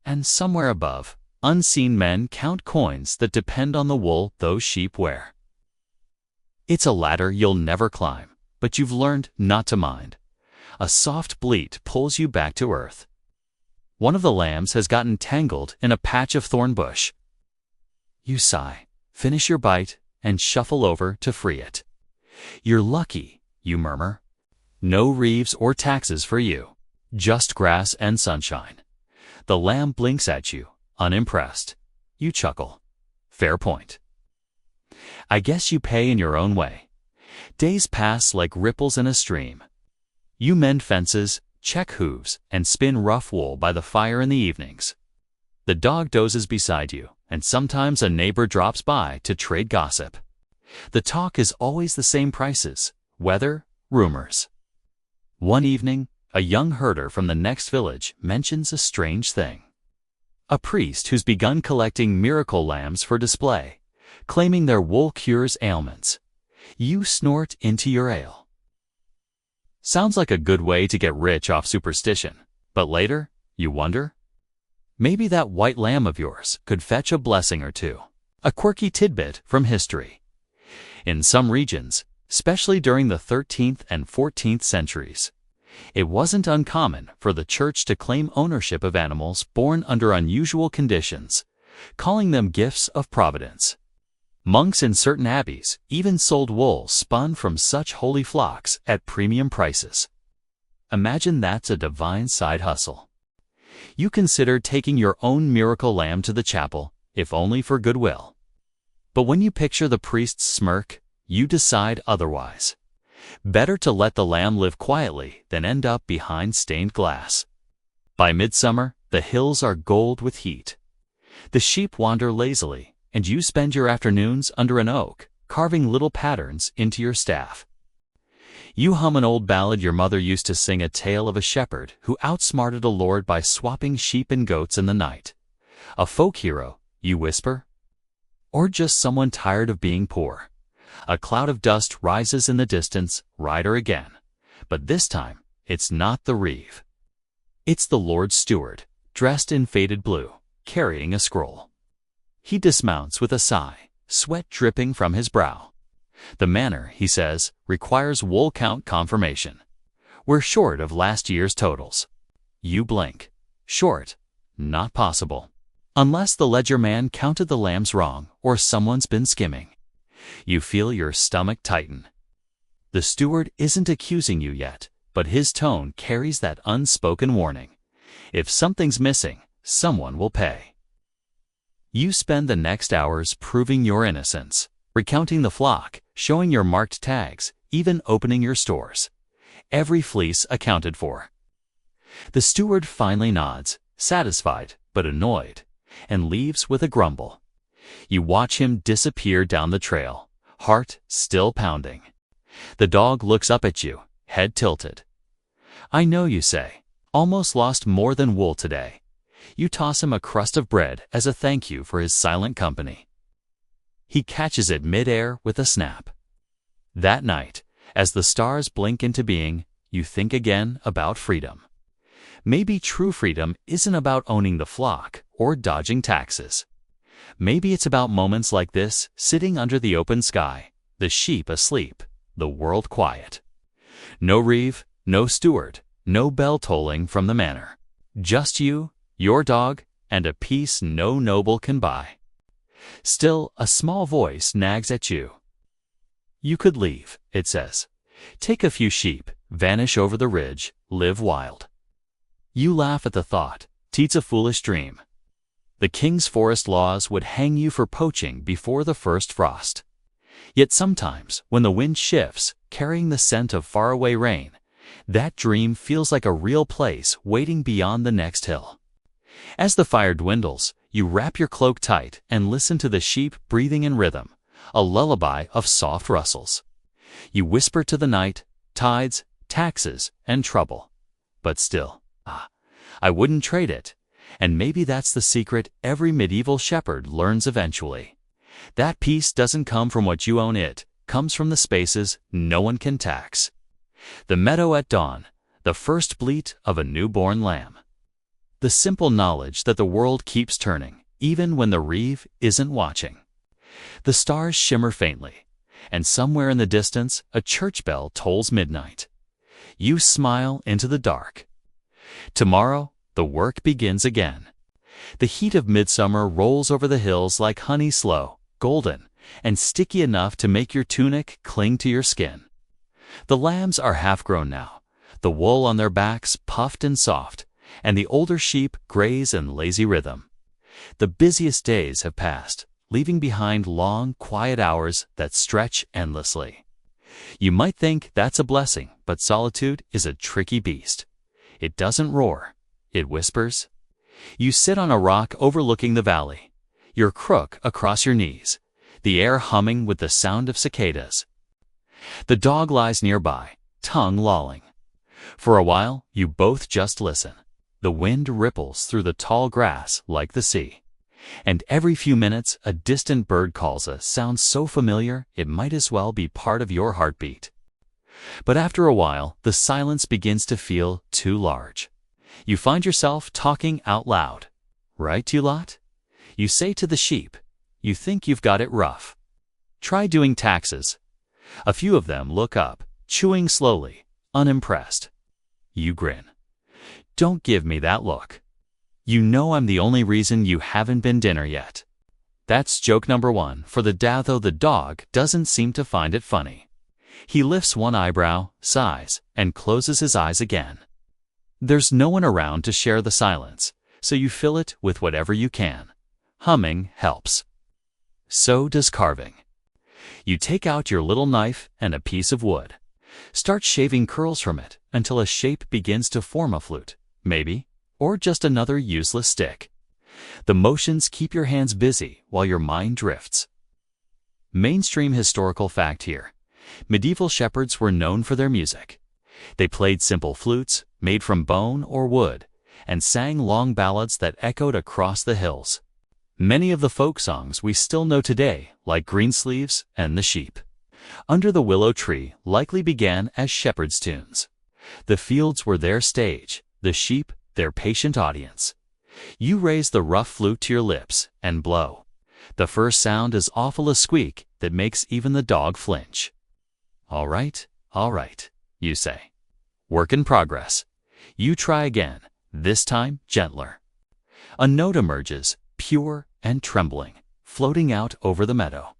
And somewhere above, unseen men count coins that depend on the wool those sheep wear. It's a ladder you'll never climb, but you've learned not to mind. A soft bleat pulls you back to earth. One of the lambs has gotten tangled in a patch of thorn bush. You sigh, finish your bite, and shuffle over to free it. You're lucky, you murmur. No reeves or taxes for you, just grass and sunshine. The lamb blinks at you, unimpressed. You chuckle. Fair point. I guess you pay in your own way. Days pass like ripples in a stream. You mend fences, check hooves, and spin rough wool by the fire in the evenings. The dog dozes beside you, and sometimes a neighbor drops by to trade gossip. The talk is always the same: prices, weather, rumors. One evening, a young herder from the next village mentions a strange thing. A priest who's begun collecting miracle lambs for display, claiming their wool cures ailments. You snort into your ale. Sounds like a good way to get rich off superstition, but later, you wonder? Maybe that white lamb of yours could fetch a blessing or two. A quirky tidbit from history. In some regions, especially during the 13th and 14th centuries, it wasn't uncommon for the church to claim ownership of animals born under unusual conditions, calling them gifts of providence. Monks in certain abbeys even sold wool spun from such holy flocks at premium prices. Imagine that's a divine side hustle. You consider taking your own miracle lamb to the chapel, if only for goodwill. But when you picture the priest's smirk, you decide otherwise. Better to let the lamb live quietly than end up behind stained glass. By midsummer, the hills are gold with heat. The sheep wander lazily, and you spend your afternoons under an oak, carving little patterns into your staff. You hum an old ballad your mother used to sing, a tale of a shepherd who outsmarted a lord by swapping sheep and goats in the night. A folk hero, you whisper? Or just someone tired of being poor? A cloud of dust rises in the distance, rider again. But this time, it's not the reeve. It's the Lord's steward, dressed in faded blue, carrying a scroll. He dismounts with a sigh, sweat dripping from his brow. The manor, he says, requires wool count confirmation. We're short of last year's totals. You blink. Short. Not possible. Unless the ledger man counted the lambs wrong or someone's been skimming. You feel your stomach tighten. The steward isn't accusing you yet, but his tone carries that unspoken warning. If something's missing, someone will pay. You spend the next hours proving your innocence, recounting the flock, showing your marked tags, even opening your stores. Every fleece accounted for. The steward finally nods, satisfied but annoyed, and leaves with a grumble. You watch him disappear down the trail, heart still pounding. The dog looks up at you, head tilted. I know, you say. Almost lost more than wool today. You toss him a crust of bread as a thank you for his silent company. He catches it mid-air with a snap. That night, as the stars blink into being, you think again about freedom. Maybe true freedom isn't about owning the flock or dodging taxes. Maybe it's about moments like this, sitting under the open sky, the sheep asleep, the world quiet. No reeve, no steward, no bell tolling from the manor. Just you, your dog, and a peace no noble can buy. Still, a small voice nags at you. You could leave, it says. Take a few sheep, vanish over the ridge, live wild. You laugh at the thought. 'Tis a foolish dream. The king's forest laws would hang you for poaching before the first frost. Yet sometimes, when the wind shifts, carrying the scent of faraway rain, that dream feels like a real place waiting beyond the next hill. As the fire dwindles, you wrap your cloak tight and listen to the sheep breathing in rhythm, a lullaby of soft rustles. You whisper to the night, tides, taxes, and trouble. But still, I wouldn't trade it. And maybe that's the secret every medieval shepherd learns eventually. That peace doesn't come from what you own, it comes from the spaces no one can tax. The meadow at dawn, the first bleat of a newborn lamb. The simple knowledge that the world keeps turning, even when the reeve isn't watching. The stars shimmer faintly, and somewhere in the distance a church bell tolls midnight. You smile into the dark. Tomorrow, the work begins again. The heat of midsummer rolls over the hills like honey, slow, golden, and sticky enough to make your tunic cling to your skin. The lambs are half-grown now, the wool on their backs puffed and soft, and the older sheep graze in lazy rhythm. The busiest days have passed, leaving behind long, quiet hours that stretch endlessly. You might think that's a blessing, but solitude is a tricky beast. It doesn't roar. It whispers. You sit on a rock overlooking the valley, your crook across your knees, the air humming with the sound of cicadas. The dog lies nearby, tongue lolling. For a while, you both just listen. The wind ripples through the tall grass like the sea. And every few minutes, a distant bird calls, a sound so familiar it might as well be part of your heartbeat. But after a while, the silence begins to feel too large. You find yourself talking out loud. Right, you lot? You say to the sheep, you think you've got it rough. Try doing taxes. A few of them look up, chewing slowly, unimpressed. You grin. Don't give me that look. You know I'm the only reason you haven't been dinner yet. That's joke number one for the day, though the dog doesn't seem to find it funny. He lifts one eyebrow, sighs, and closes his eyes again. There's no one around to share the silence, so you fill it with whatever you can. Humming helps. So does carving. You take out your little knife and a piece of wood. Start shaving curls from it until a shape begins to form, a flute, maybe, or just another useless stick. The motions keep your hands busy while your mind drifts. Mainstream historical fact here. Medieval shepherds were known for their music. They played simple flutes, made from bone or wood, and sang long ballads that echoed across the hills. Many of the folk songs we still know today, like Greensleeves and The Sheep, Under the Willow Tree, likely began as shepherds' tunes. The fields were their stage, the sheep their patient audience. You raise the rough flute to your lips and blow. The first sound is awful, a squeak that makes even the dog flinch. All right, you say. Work in progress. You try again, this time gentler. A note emerges, pure and trembling, floating out over the meadow.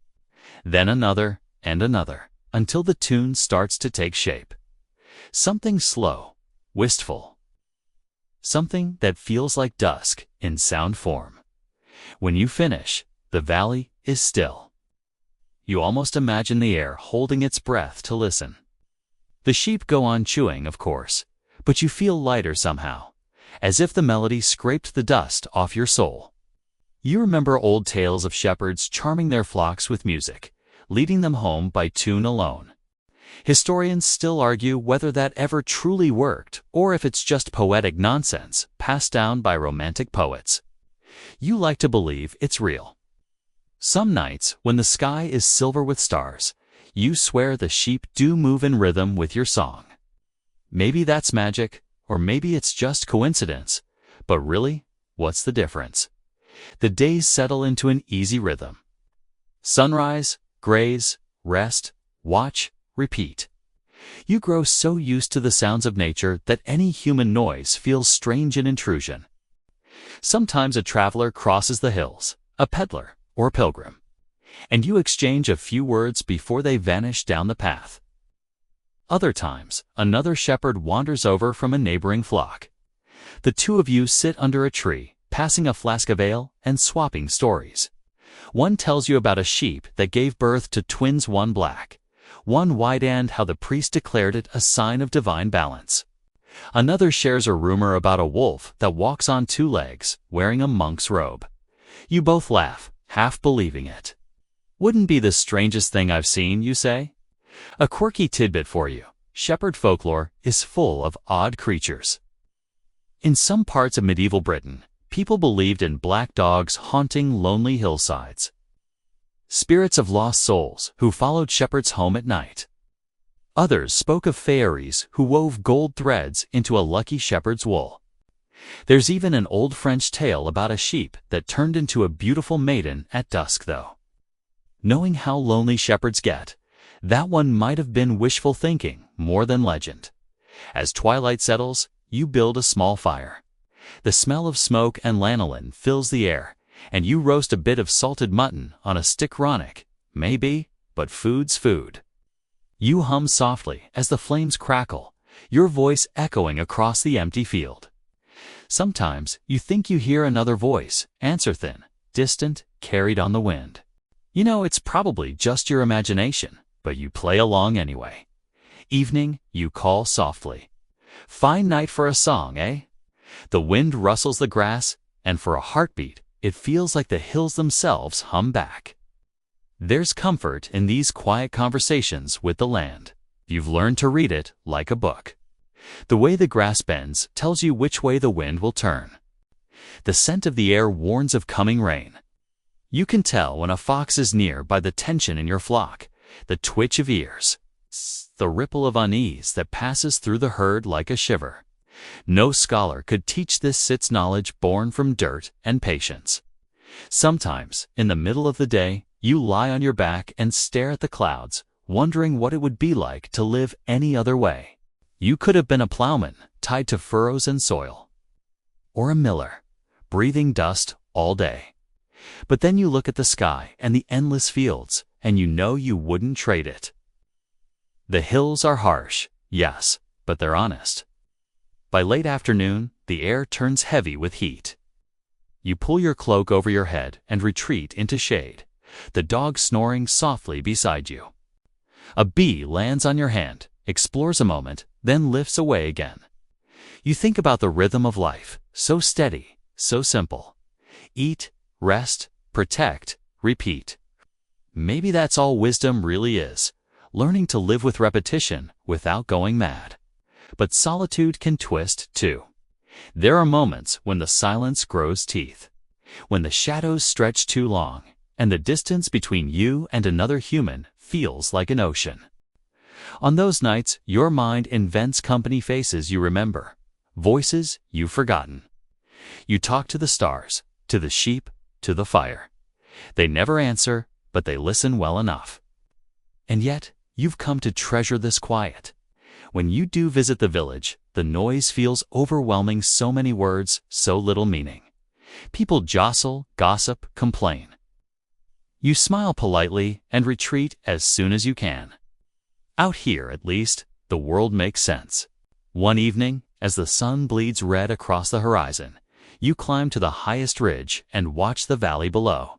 Then another and another, until the tune starts to take shape. Something slow, wistful. Something that feels like dusk in sound form. When you finish, the valley is still. You almost imagine the air holding its breath to listen. The sheep go on chewing, of course, but you feel lighter somehow, as if the melody scraped the dust off your soul. You remember old tales of shepherds charming their flocks with music, leading them home by tune alone. Historians still argue whether that ever truly worked, or if it's just poetic nonsense passed down by romantic poets. You like to believe it's real. Some nights, when the sky is silver with stars, you swear the sheep do move in rhythm with your song. Maybe that's magic, or maybe it's just coincidence, but really, what's the difference? The days settle into an easy rhythm. Sunrise, graze, rest, watch, repeat. You grow so used to the sounds of nature that any human noise feels strange in intrusion. Sometimes a traveler crosses the hills, a peddler or pilgrim, and you exchange a few words before they vanish down the path. Other times, another shepherd wanders over from a neighboring flock. The two of you sit under a tree, passing a flask of ale and swapping stories. One tells you about a sheep that gave birth to twins, one black, one white, and how the priest declared it a sign of divine balance. Another shares a rumor about a wolf that walks on two legs, wearing a monk's robe. You both laugh, half believing it. Wouldn't be the strangest thing I've seen, you say? A quirky tidbit for you. Shepherd folklore is full of odd creatures. In some parts of medieval Britain, people believed in black dogs haunting lonely hillsides. Spirits of lost souls who followed shepherds home at night. Others spoke of fairies who wove gold threads into a lucky shepherd's wool. There's even an old French tale about a sheep that turned into a beautiful maiden at dusk, though. Knowing how lonely shepherds get, that one might have been wishful thinking more than legend. As twilight settles, you build a small fire. The smell of smoke and lanolin fills the air, and you roast a bit of salted mutton on a stick ronic. Maybe, but food's food. You hum softly as the flames crackle, your voice echoing across the empty field. Sometimes you think you hear another voice, answer thin, distant, carried on the wind. You know it's probably just your imagination, but you play along anyway. Evening, you call softly. Fine night for a song, eh? The wind rustles the grass, and for a heartbeat, it feels like the hills themselves hum back. There's comfort in these quiet conversations with the land. You've learned to read it like a book. The way the grass bends tells you which way the wind will turn. The scent of the air warns of coming rain. You can tell when a fox is near by the tension in your flock, the twitch of ears, the ripple of unease that passes through the herd like a shiver. No scholar could teach this. It's knowledge born from dirt and patience. Sometimes, in the middle of the day, you lie on your back and stare at the clouds, wondering what it would be like to live any other way. You could have been a plowman, tied to furrows and soil. Or a miller, breathing dust all day. But then you look at the sky and the endless fields, and you know you wouldn't trade it. The hills are harsh, yes, but they're honest. By late afternoon, the air turns heavy with heat. You pull your cloak over your head and retreat into shade, the dog snoring softly beside you. A bee lands on your hand, explores a moment, then lifts away again. You think about the rhythm of life, so steady, so simple. Eat, rest, protect, repeat. Maybe that's all wisdom really is, learning to live with repetition without going mad. But solitude can twist, too. There are moments when the silence grows teeth, when the shadows stretch too long, and the distance between you and another human feels like an ocean. On those nights, your mind invents company faces you remember, voices you've forgotten. You talk to the stars, to the sheep, to the fire. They never answer, but they listen well enough. And yet, you've come to treasure this quiet. When you do visit the village, the noise feels overwhelming, so many words, so little meaning. People jostle, gossip, complain. You smile politely and retreat as soon as you can. Out here, at least, the world makes sense. One evening, as the sun bleeds red across the horizon, you climb to the highest ridge and watch the valley below.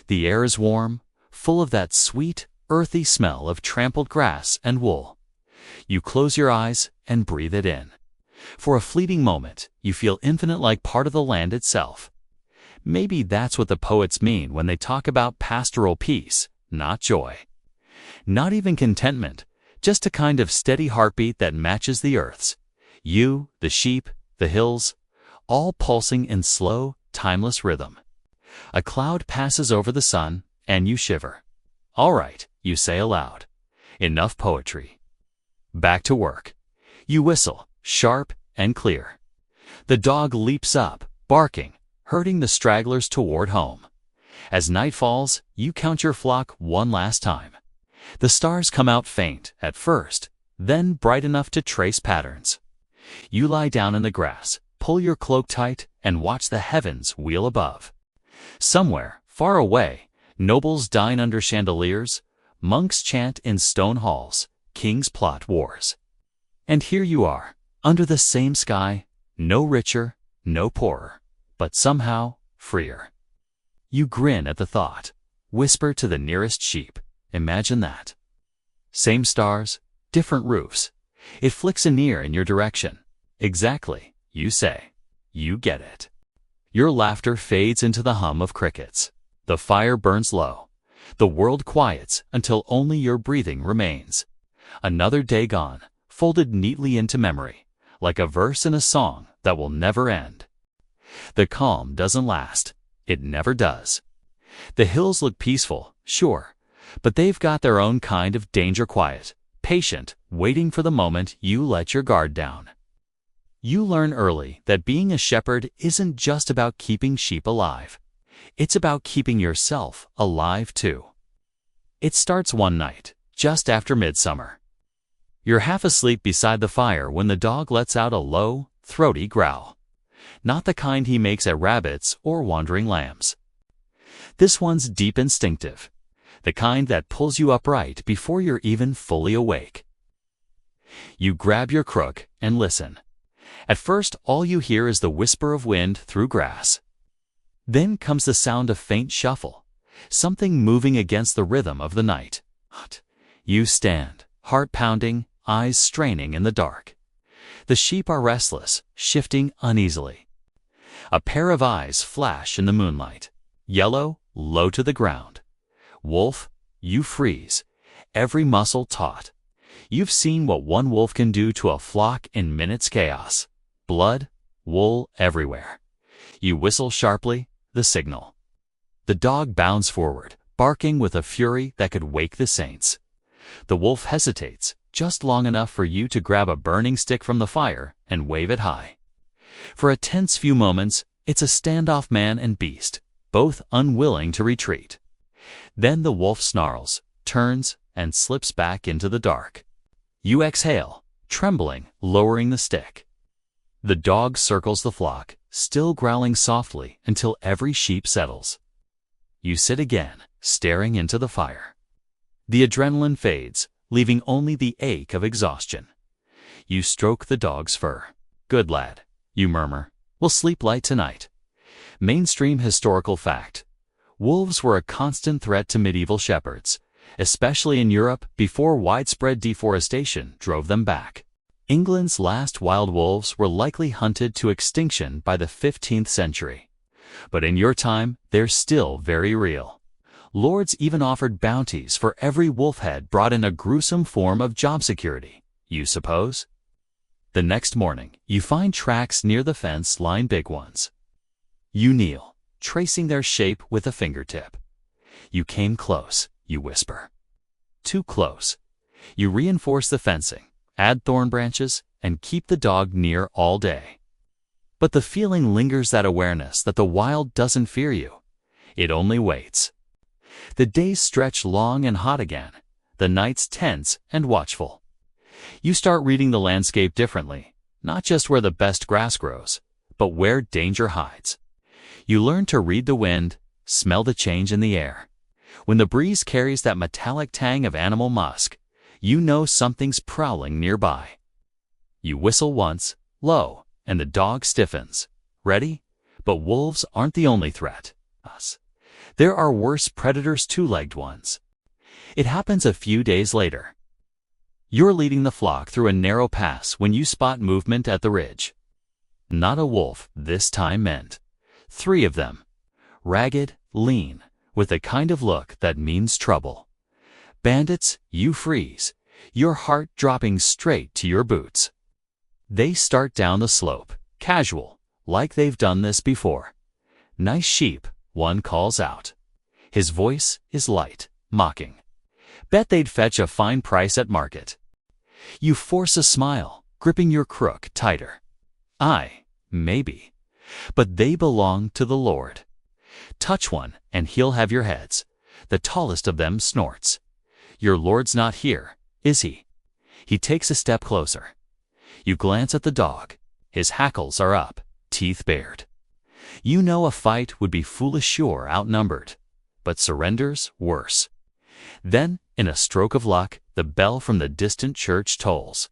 The air is warm, full of that sweet, earthy smell of trampled grass and wool. You close your eyes and breathe it in. For a fleeting moment, you feel infinite, like part of the land itself. Maybe that's what the poets mean when they talk about pastoral peace, not joy. Not even contentment, just a kind of steady heartbeat that matches the earth's. You, the sheep, the hills, all pulsing in slow, timeless rhythm. A cloud passes over the sun, and you shiver. All right, you say aloud. Enough poetry. Back to work. You whistle, sharp and clear. The dog leaps up, barking, herding the stragglers toward home. As night falls, you count your flock one last time. The stars come out faint at first, then bright enough to trace patterns. You lie down in the grass, pull your cloak tight, and watch the heavens wheel above. Somewhere, far away, nobles dine under chandeliers, monks chant in stone halls, kings plot wars. And here you are, under the same sky, no richer, no poorer, but somehow freer. You grin at the thought, whisper to the nearest sheep, imagine that. Same stars, different roofs. It flicks an ear in your direction. Exactly, you say. You get it. Your laughter fades into the hum of crickets. The fire burns low. The world quiets until only your breathing remains. Another day gone, folded neatly into memory, like a verse in a song that will never end. The calm doesn't last. It never does. The hills look peaceful, sure, but they've got their own kind of danger quiet, patient, waiting for the moment you let your guard down. You learn early that being a shepherd isn't just about keeping sheep alive. It's about keeping yourself alive too. It starts one night, just after midsummer. You're half asleep beside the fire when the dog lets out a low, throaty growl. Not the kind he makes at rabbits or wandering lambs. This one's deep instinctive, the kind that pulls you upright before you're even fully awake. You grab your crook and listen. At first, all you hear is the whisper of wind through grass. Then comes the sound of faint shuffle, something moving against the rhythm of the night. You stand, heart pounding, eyes straining in the dark. The sheep are restless, shifting uneasily. A pair of eyes flash in the moonlight, yellow, low to the ground. Wolf, you freeze, every muscle taut. You've seen what one wolf can do to a flock in minutes chaos. Blood, wool everywhere. You whistle sharply, the signal. The dog bounds forward, barking with a fury that could wake the saints. The wolf hesitates, just long enough for you to grab a burning stick from the fire and wave it high. For a tense few moments, it's a standoff, man and beast, both unwilling to retreat. Then the wolf snarls, turns, and slips back into the dark. You exhale, trembling, lowering the stick. The dog circles the flock, still growling softly until every sheep settles. You sit again, staring into the fire. The adrenaline fades, leaving only the ache of exhaustion. You stroke the dog's fur. Good lad, you murmur. We'll sleep light tonight. Mainstream historical fact. Wolves were a constant threat to medieval shepherds, especially in Europe before widespread deforestation drove them back. England's last wild wolves were likely hunted to extinction by the 15th century. But in your time, they're still very real. Lords even offered bounties for every wolf head brought in, a gruesome form of job security, you suppose? The next morning, you find tracks near the fence line, big ones. You kneel, tracing their shape with a fingertip. You came close, you whisper. Too close. You reinforce the fencing, add thorn branches, and keep the dog near all day. But the feeling lingers, that awareness that the wild doesn't fear you. It only waits. The days stretch long and hot again, the nights tense and watchful. You start reading the landscape differently, not just where the best grass grows, but where danger hides. You learn to read the wind, smell the change in the air. When the breeze carries that metallic tang of animal musk, you know something's prowling nearby. You whistle once, low, and the dog stiffens. Ready? But wolves aren't the only threat. There are worse predators, two-legged ones. It happens a few days later. You're leading the flock through a narrow pass when you spot movement at the ridge. Not a wolf this time meant. 3 of them. Ragged, lean, with the kind of look that means trouble. Bandits, you freeze, your heart dropping straight to your boots. They start down the slope, casual, like they've done this before. Nice sheep, one calls out. His voice is light, mocking. Bet they'd fetch a fine price at market. You force a smile, gripping your crook tighter. Aye, maybe. But they belong to the Lord. Touch one, and he'll have your heads. The tallest of them snorts. Your Lord's not here, is he? He takes a step closer. You glance at the dog. His hackles are up, teeth bared. You know a fight would be foolish or outnumbered, but surrender's worse. Then, in a stroke of luck, the bell from the distant church tolls.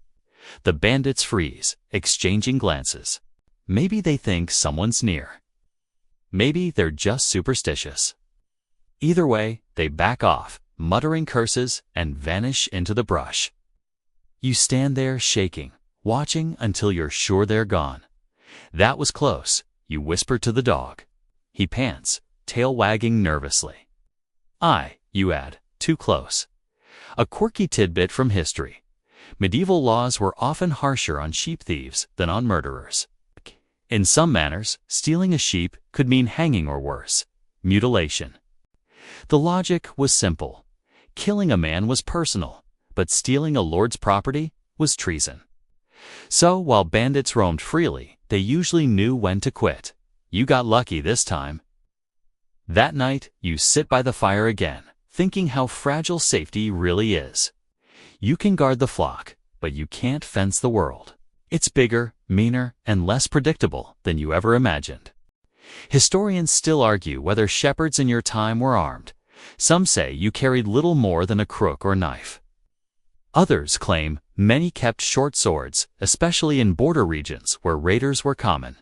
The bandits freeze, exchanging glances. Maybe they think someone's near. Maybe they're just superstitious. Either way, they back off, muttering curses, and vanish into the brush. You stand there shaking, watching until you're sure they're gone. "That was close," you whisper to the dog. He pants, tail wagging nervously. "Aye," you add, "too close." A quirky tidbit from history. Medieval laws were often harsher on sheep thieves than on murderers. In some manners, stealing a sheep could mean hanging or worse, mutilation. The logic was simple. Killing a man was personal, but stealing a lord's property was treason. So while bandits roamed freely, they usually knew when to quit. You got lucky this time. That night, you sit by the fire again, thinking how fragile safety really is. You can guard the flock, but you can't fence the world. It's bigger, meaner, and less predictable than you ever imagined. Historians still argue whether shepherds in your time were armed. Some say you carried little more than a crook or knife. Others claim many kept short swords, especially in border regions where raiders were common.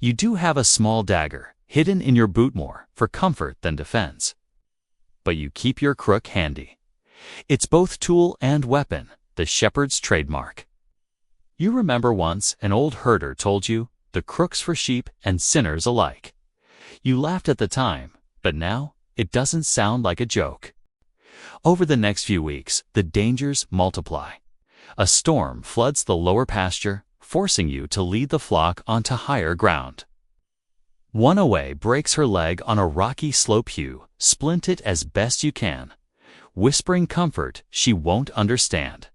You do have a small dagger, hidden in your boot more for comfort than defense. But you keep your crook handy. It's both tool and weapon, the shepherd's trademark. You remember once an old herder told you, "The crook's for sheep and sinners alike." You laughed at the time, but now it doesn't sound like a joke. Over the next few weeks, the dangers multiply. A storm floods the lower pasture, forcing you to lead the flock onto higher ground. One away breaks her leg on a rocky slope. You splint it as best you can, whispering comfort she won't understand.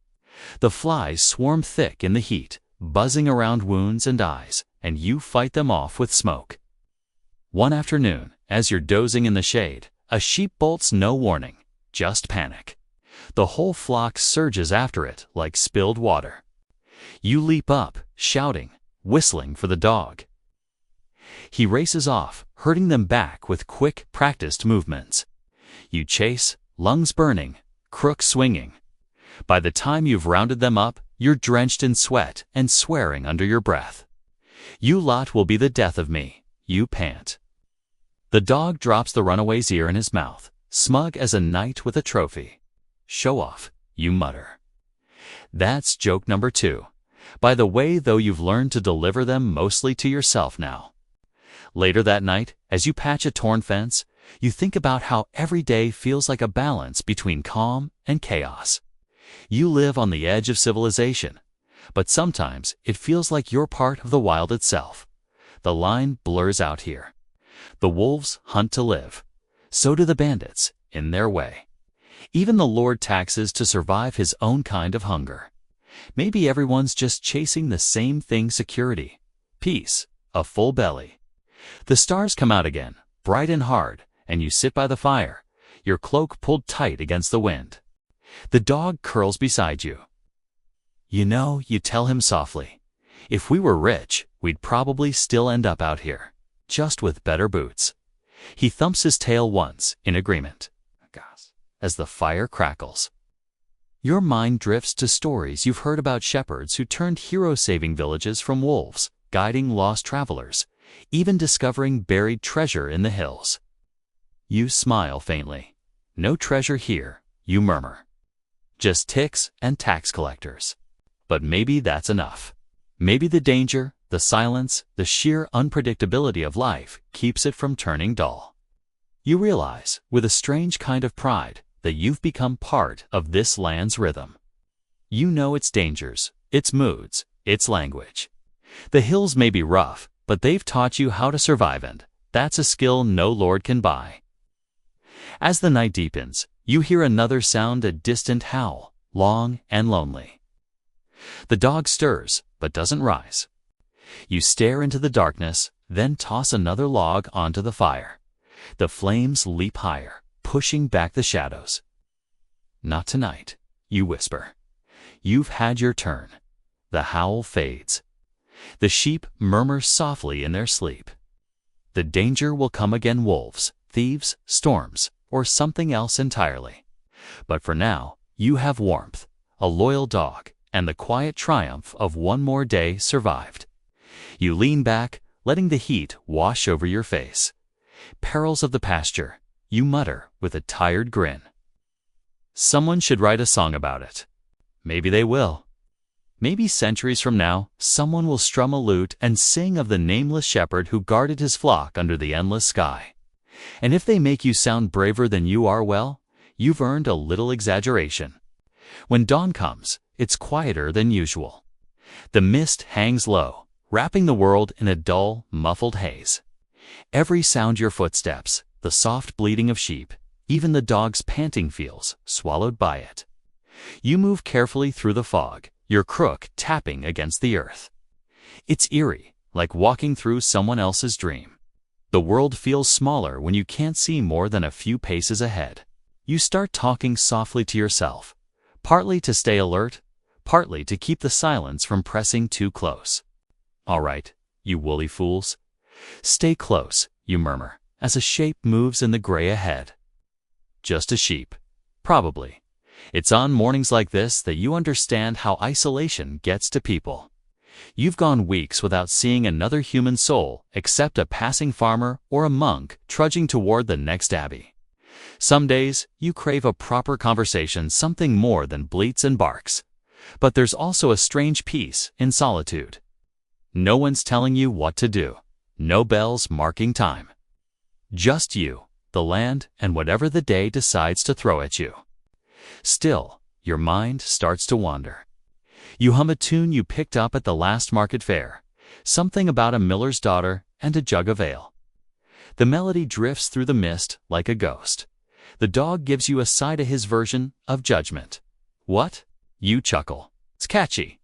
The flies swarm thick in the heat, buzzing around wounds and eyes, and you fight them off with smoke. One afternoon, as you're dozing in the shade, a sheep bolts no warning, just panic. The whole flock surges after it like spilled water. You leap up, shouting, whistling for the dog. He races off, herding them back with quick, practiced movements. You chase, lungs burning, crook swinging. By the time you've rounded them up, you're drenched in sweat and swearing under your breath. "You lot will be the death of me," you pant. The dog drops the runaway's ear in his mouth, smug as a knight with a trophy. "Show off," you mutter. That's joke number 2. By the way, though, you've learned to deliver them mostly to yourself now. Later that night, as you patch a torn fence, you think about how every day feels like a balance between calm and chaos. You live on the edge of civilization, but sometimes it feels like you're part of the wild itself. The line blurs out here. The wolves hunt to live. So do the bandits, in their way. Even the Lord taxes to survive his own kind of hunger. Maybe everyone's just chasing the same thing: security, peace, a full belly. The stars come out again, bright and hard, and you sit by the fire, your cloak pulled tight against the wind. The dog curls beside you. "You know," you tell him softly, "if we were rich, we'd probably still end up out here, just with better boots." He thumps his tail once, in agreement, as the fire crackles. Your mind drifts to stories you've heard about shepherds who turned heroes, saving villages from wolves, guiding lost travelers, even discovering buried treasure in the hills. You smile faintly. "No treasure here," you murmur. "Just ticks and tax collectors." But maybe that's enough. Maybe the danger, the silence, the sheer unpredictability of life keeps it from turning dull. You realize, with a strange kind of pride, that you've become part of this land's rhythm. You know its dangers, its moods, its language. The hills may be rough, but they've taught you how to survive, and that's a skill no lord can buy. As the night deepens, you hear another sound, a distant howl, long and lonely. The dog stirs, but doesn't rise. You stare into the darkness, then toss another log onto the fire. The flames leap higher, pushing back the shadows. "Not tonight," you whisper. You've had your turn. The howl fades. The sheep murmur softly in their sleep. The danger will come again: wolves, thieves, storms, or something else entirely. But for now, you have warmth, a loyal dog, and the quiet triumph of one more day survived. You lean back, letting the heat wash over your face. Perils of the pasture, you mutter with a tired grin. Someone should write a song about it. Maybe they will. Maybe centuries from now, someone will strum a lute and sing of the nameless shepherd who guarded his flock under the endless sky. And if they make you sound braver than you are, well, you've earned a little exaggeration. When dawn comes, it's quieter than usual. The mist hangs low, wrapping the world in a dull, muffled haze. Every sound, your footsteps, the soft bleating of sheep, even the dog's panting, feels swallowed by it. You move carefully through the fog, your crook tapping against the earth. It's eerie, like walking through someone else's dream. The world feels smaller when you can't see more than a few paces ahead. You start talking softly to yourself, partly to stay alert, partly to keep the silence from pressing too close. All right, you woolly fools. Stay close, you murmur, as a shape moves in the gray ahead. Just a sheep, probably. It's on mornings like this that you understand how isolation gets to people. You've gone weeks without seeing another human soul except a passing farmer or a monk trudging toward the next abbey. Some days, you crave a proper conversation, something more than bleats and barks. But there's also a strange peace in solitude. No one's telling you what to do. No bells marking time. Just you, the land, and whatever the day decides to throw at you. Still, your mind starts to wander. You hum a tune you picked up at the last market fair, something about a miller's daughter and a jug of ale. The melody drifts through the mist like a ghost. The dog gives you a side of his version of judgment. What? You chuckle. It's catchy.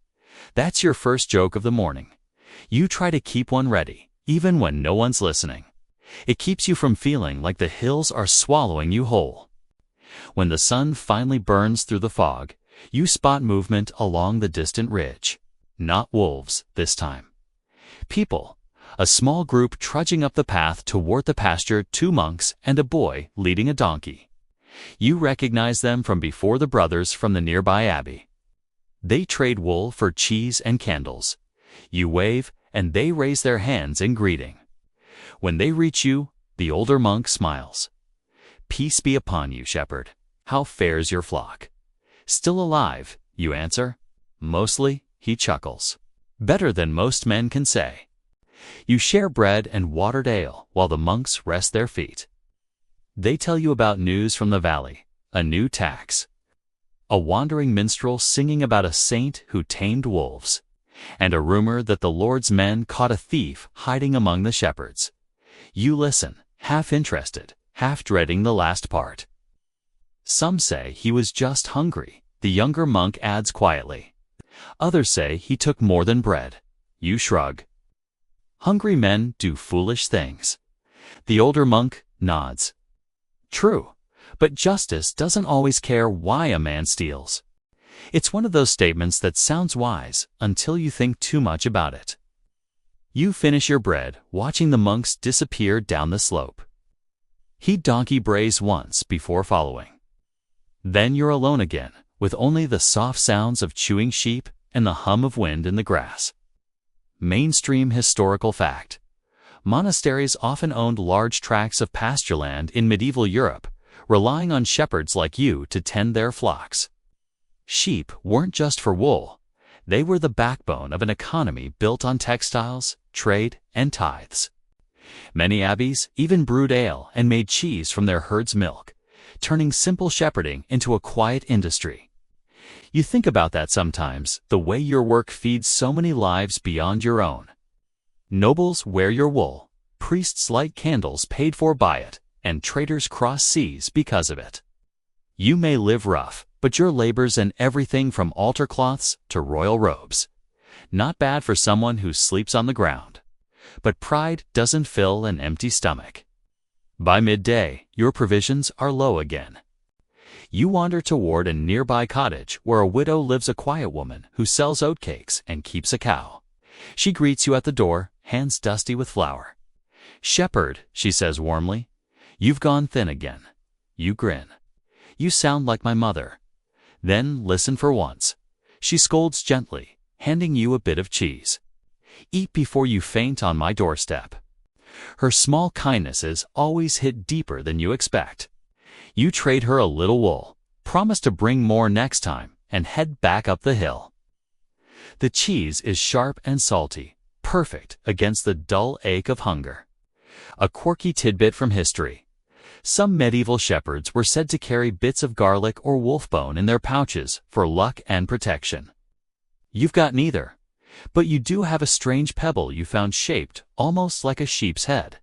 That's your first joke of the morning. You try to keep one ready, even when no one's listening. It keeps you from feeling like the hills are swallowing you whole. When the sun finally burns through the fog, you spot movement along the distant ridge. Not wolves this time. People. A small group trudging up the path toward the pasture, 2 monks and a boy leading a donkey. You recognize them from before the brothers from the nearby abbey. They trade wool for cheese and candles. You wave, and they raise their hands in greeting. When they reach you, the older monk smiles. Peace be upon you, shepherd. How fares your flock? Still alive, you answer. Mostly, he chuckles. Better than most men can say. You share bread and watered ale while the monks rest their feet. They tell you about news from the valley, a new tax, a wandering minstrel singing about a saint who tamed wolves, and a rumor that the Lord's men caught a thief hiding among the shepherds. You listen, half interested, half dreading the last part. Some say he was just hungry, the younger monk adds quietly. Others say he took more than bread. You shrug. Hungry men do foolish things. The older monk nods. True, but justice doesn't always care why a man steals. It's one of those statements that sounds wise until you think too much about it. You finish your bread, watching the monks disappear down the slope. He donkey brays once before following. Then you're alone again, with only the soft sounds of chewing sheep and the hum of wind in the grass. Mainstream historical fact. Monasteries often owned large tracts of pasture land in medieval Europe, relying on shepherds like you to tend their flocks. Sheep weren't just for wool. They were the backbone of an economy built on textiles, trade, and tithes. Many abbeys even brewed ale and made cheese from their herd's milk, turning simple shepherding into a quiet industry. You think about that sometimes, the way your work feeds so many lives beyond your own. Nobles wear your wool, priests light candles paid for by it, and traders cross seas because of it. You may live rough, but your labor's in everything from altar cloths to royal robes. Not bad for someone who sleeps on the ground. But pride doesn't fill an empty stomach. By midday, your provisions are low again. You wander toward a nearby cottage where a widow lives, a quiet woman who sells oatcakes and keeps a cow. She greets you at the door, hands dusty with flour. "Shepherd," she says warmly, "you've gone thin again." You grin. "You sound like my mother." Then listen for once. She scolds gently, handing you a bit of cheese. Eat before you faint on my doorstep. Her small kindnesses always hit deeper than you expect. You trade her a little wool, promise to bring more next time, and head back up the hill. The cheese is sharp and salty, perfect against the dull ache of hunger. A quirky tidbit from history. Some medieval shepherds were said to carry bits of garlic or wolf bone in their pouches for luck and protection. You've got neither, but you do have a strange pebble you found shaped almost like a sheep's head.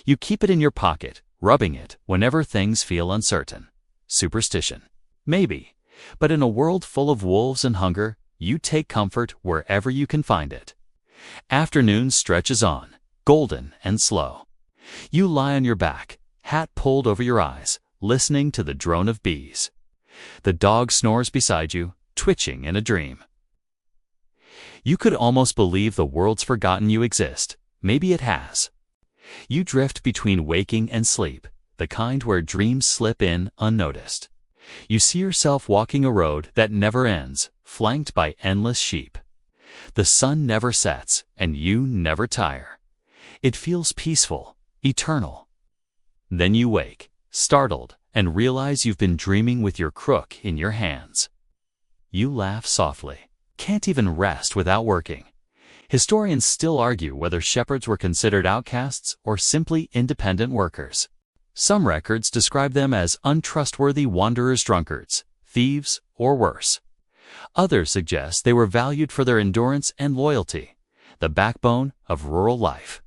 You keep it in your pocket, rubbing it whenever things feel uncertain. Superstition? Maybe, but in a world full of wolves and hunger, you take comfort wherever you can find it. Afternoon stretches on, golden and slow. You lie on your back, hat pulled over your eyes, listening to the drone of bees. The dog snores beside you, twitching in a dream. You could almost believe the world's forgotten you exist. Maybe it has. You drift between waking and sleep, the kind where dreams slip in unnoticed. You see yourself walking a road that never ends, flanked by endless sheep. The sun never sets, and you never tire. It feels peaceful, eternal. Then you wake, startled, and realize you've been dreaming with your crook in your hands. You laugh softly. Can't even rest without working. Historians still argue whether shepherds were considered outcasts or simply independent workers. Some records describe them as untrustworthy wanderers-drunkards, thieves, or worse. Others suggest they were valued for their endurance and loyalty, the backbone of rural life.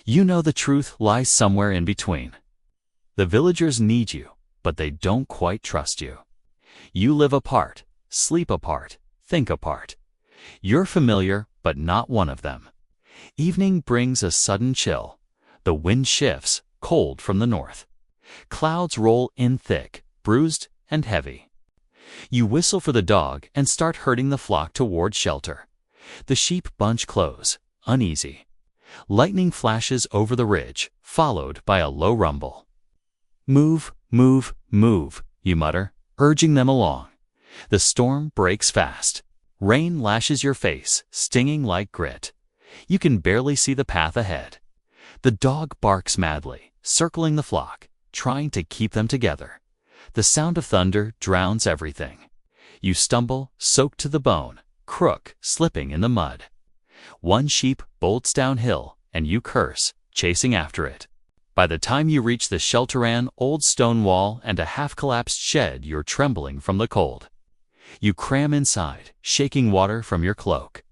You know the truth lies somewhere in between. The villagers need you, but they don't quite trust you. You live apart, sleep apart, think apart. You're familiar, but not one of them. Evening brings a sudden chill. The wind shifts, cold from the north. Clouds roll in thick, bruised and heavy. You whistle for the dog and start herding the flock toward shelter. The sheep bunch close, uneasy. Lightning flashes over the ridge, followed by a low rumble. Move, move, move, you mutter, urging them along. The storm breaks fast. Rain lashes your face, stinging like grit. You can barely see the path ahead. The dog barks madly, circling the flock, trying to keep them together. The sound of thunder drowns everything. You stumble, soaked to the bone, crook slipping in the mud. One sheep bolts downhill, and you curse, chasing after it. By the time you reach the shelteran old stone wall and a half-collapsed shed, you're trembling from the cold. You cram inside, shaking water from your cloak.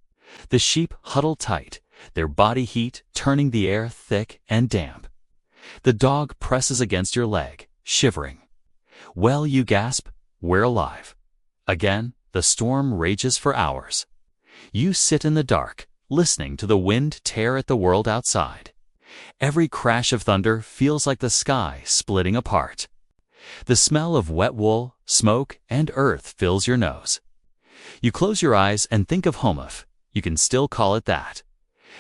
The sheep huddle tight, their body heat turning the air thick and damp. The dog presses against your leg, shivering. Well, you gasp, we're alive. Again, the storm rages for hours. You sit in the dark, listening to the wind tear at the world outside. Every crash of thunder feels like the sky splitting apart. The smell of wet wool, smoke, and earth fills your nose. You close your eyes and think of home if you can still call it that.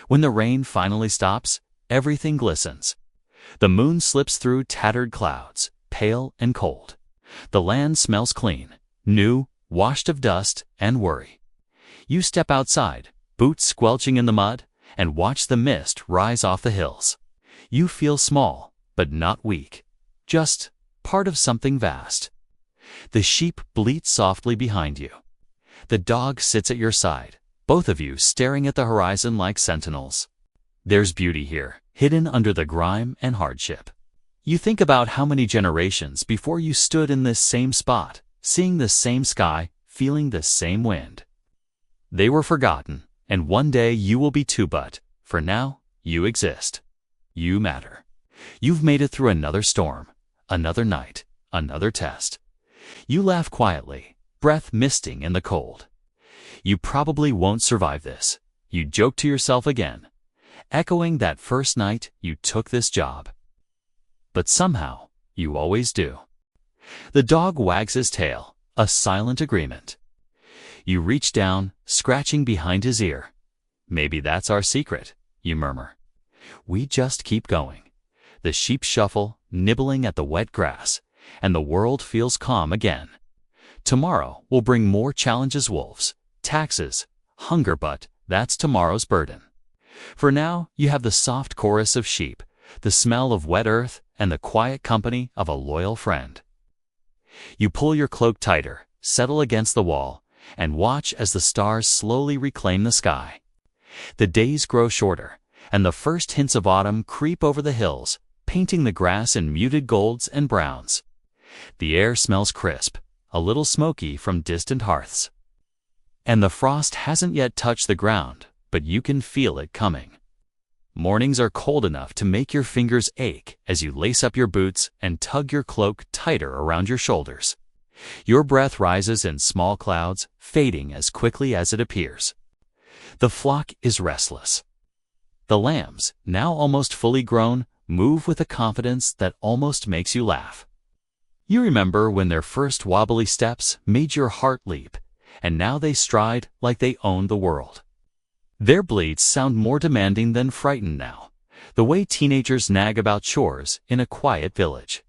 When the rain finally stops, everything glistens. The moon slips through tattered clouds, pale and cold. The land smells clean, new, washed of dust and worry. You step outside, boots squelching in the mud, and watch the mist rise off the hills. You feel small, but not weak. Just part of something vast. The sheep bleat softly behind you. The dog sits at your side, both of you staring at the horizon like sentinels. There's beauty here, hidden under the grime and hardship. You think about how many generations before you stood in this same spot, seeing the same sky, feeling the same wind. They were forgotten, and one day you will be too, but for now, you exist. You matter. You've made it through another storm, another night, another test. You laugh quietly, breath misting in the cold. You probably won't survive this, you joke to yourself again, echoing that first night you took this job. But somehow, you always do. The dog wags his tail, a silent agreement. You reach down, scratching behind his ear. Maybe that's our secret, you murmur. We just keep going. The sheep shuffle, nibbling at the wet grass, and the world feels calm again. Tomorrow will bring more challenges: wolves, taxes, hunger, but that's tomorrow's burden. For now, you have the soft chorus of sheep, the smell of wet earth, and the quiet company of a loyal friend. You pull your cloak tighter, settle against the wall, and watch as the stars slowly reclaim the sky. The days grow shorter, and the first hints of autumn creep over the hills, painting the grass in muted golds and browns. The air smells crisp, a little smoky from distant hearths. And the frost hasn't yet touched the ground, but you can feel it coming. Mornings are cold enough to make your fingers ache as you lace up your boots and tug your cloak tighter around your shoulders. Your breath rises in small clouds, fading as quickly as it appears. The flock is restless. The lambs, now almost fully grown, move with a confidence that almost makes you laugh. You remember when their first wobbly steps made your heart leap, and now they stride like they own the world. Their bleats sound more demanding than frightened now, the way teenagers nag about chores in a quiet village.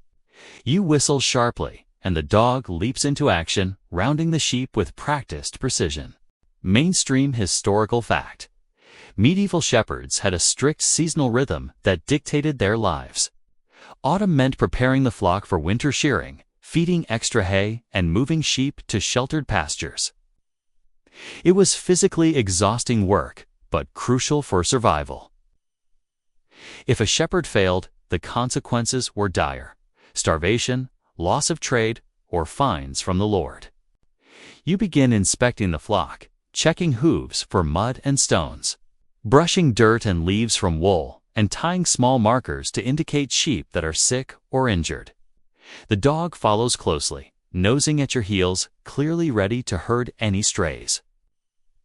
You whistle sharply, and the dog leaps into action, rounding the sheep with practiced precision. Mainstream historical fact. Medieval shepherds had a strict seasonal rhythm that dictated their lives. Autumn meant preparing the flock for winter shearing, feeding extra hay, and moving sheep to sheltered pastures. It was physically exhausting work, but crucial for survival. If a shepherd failed, the consequences were dire: starvation, loss of trade, or fines from the Lord. You begin inspecting the flock, checking hooves for mud and stones, brushing dirt and leaves from wool, and tying small markers to indicate sheep that are sick or injured. The dog follows closely, nosing at your heels, clearly ready to herd any strays.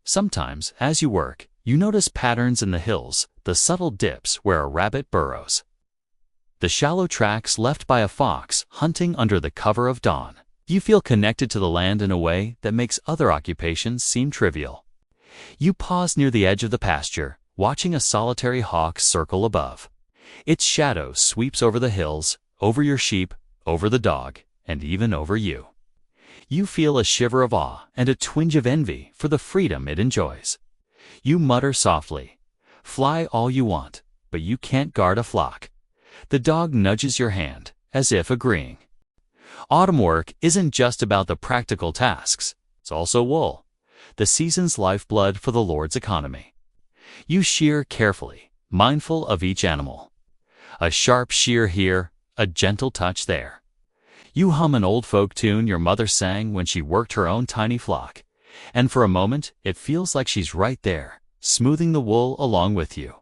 Sometimes, as you work, you notice patterns in the hills, the subtle dips where a rabbit burrows, the shallow tracks left by a fox hunting under the cover of dawn. You feel connected to the land in a way that makes other occupations seem trivial. You pause near the edge of the pasture, watching a solitary hawk circle above. Its shadow sweeps over the hills, over your sheep, over the dog, and even over you. You feel a shiver of awe and a twinge of envy for the freedom it enjoys. You mutter softly, "Fly all you want, but you can't guard a flock." The dog nudges your hand, as if agreeing. Autumn work isn't just about the practical tasks, it's also wool, the season's lifeblood for the Lord's economy. You shear carefully, mindful of each animal. A sharp shear here, a gentle touch there. You hum an old folk tune your mother sang when she worked her own tiny flock, and for a moment it feels like she's right there, smoothing the wool along with you.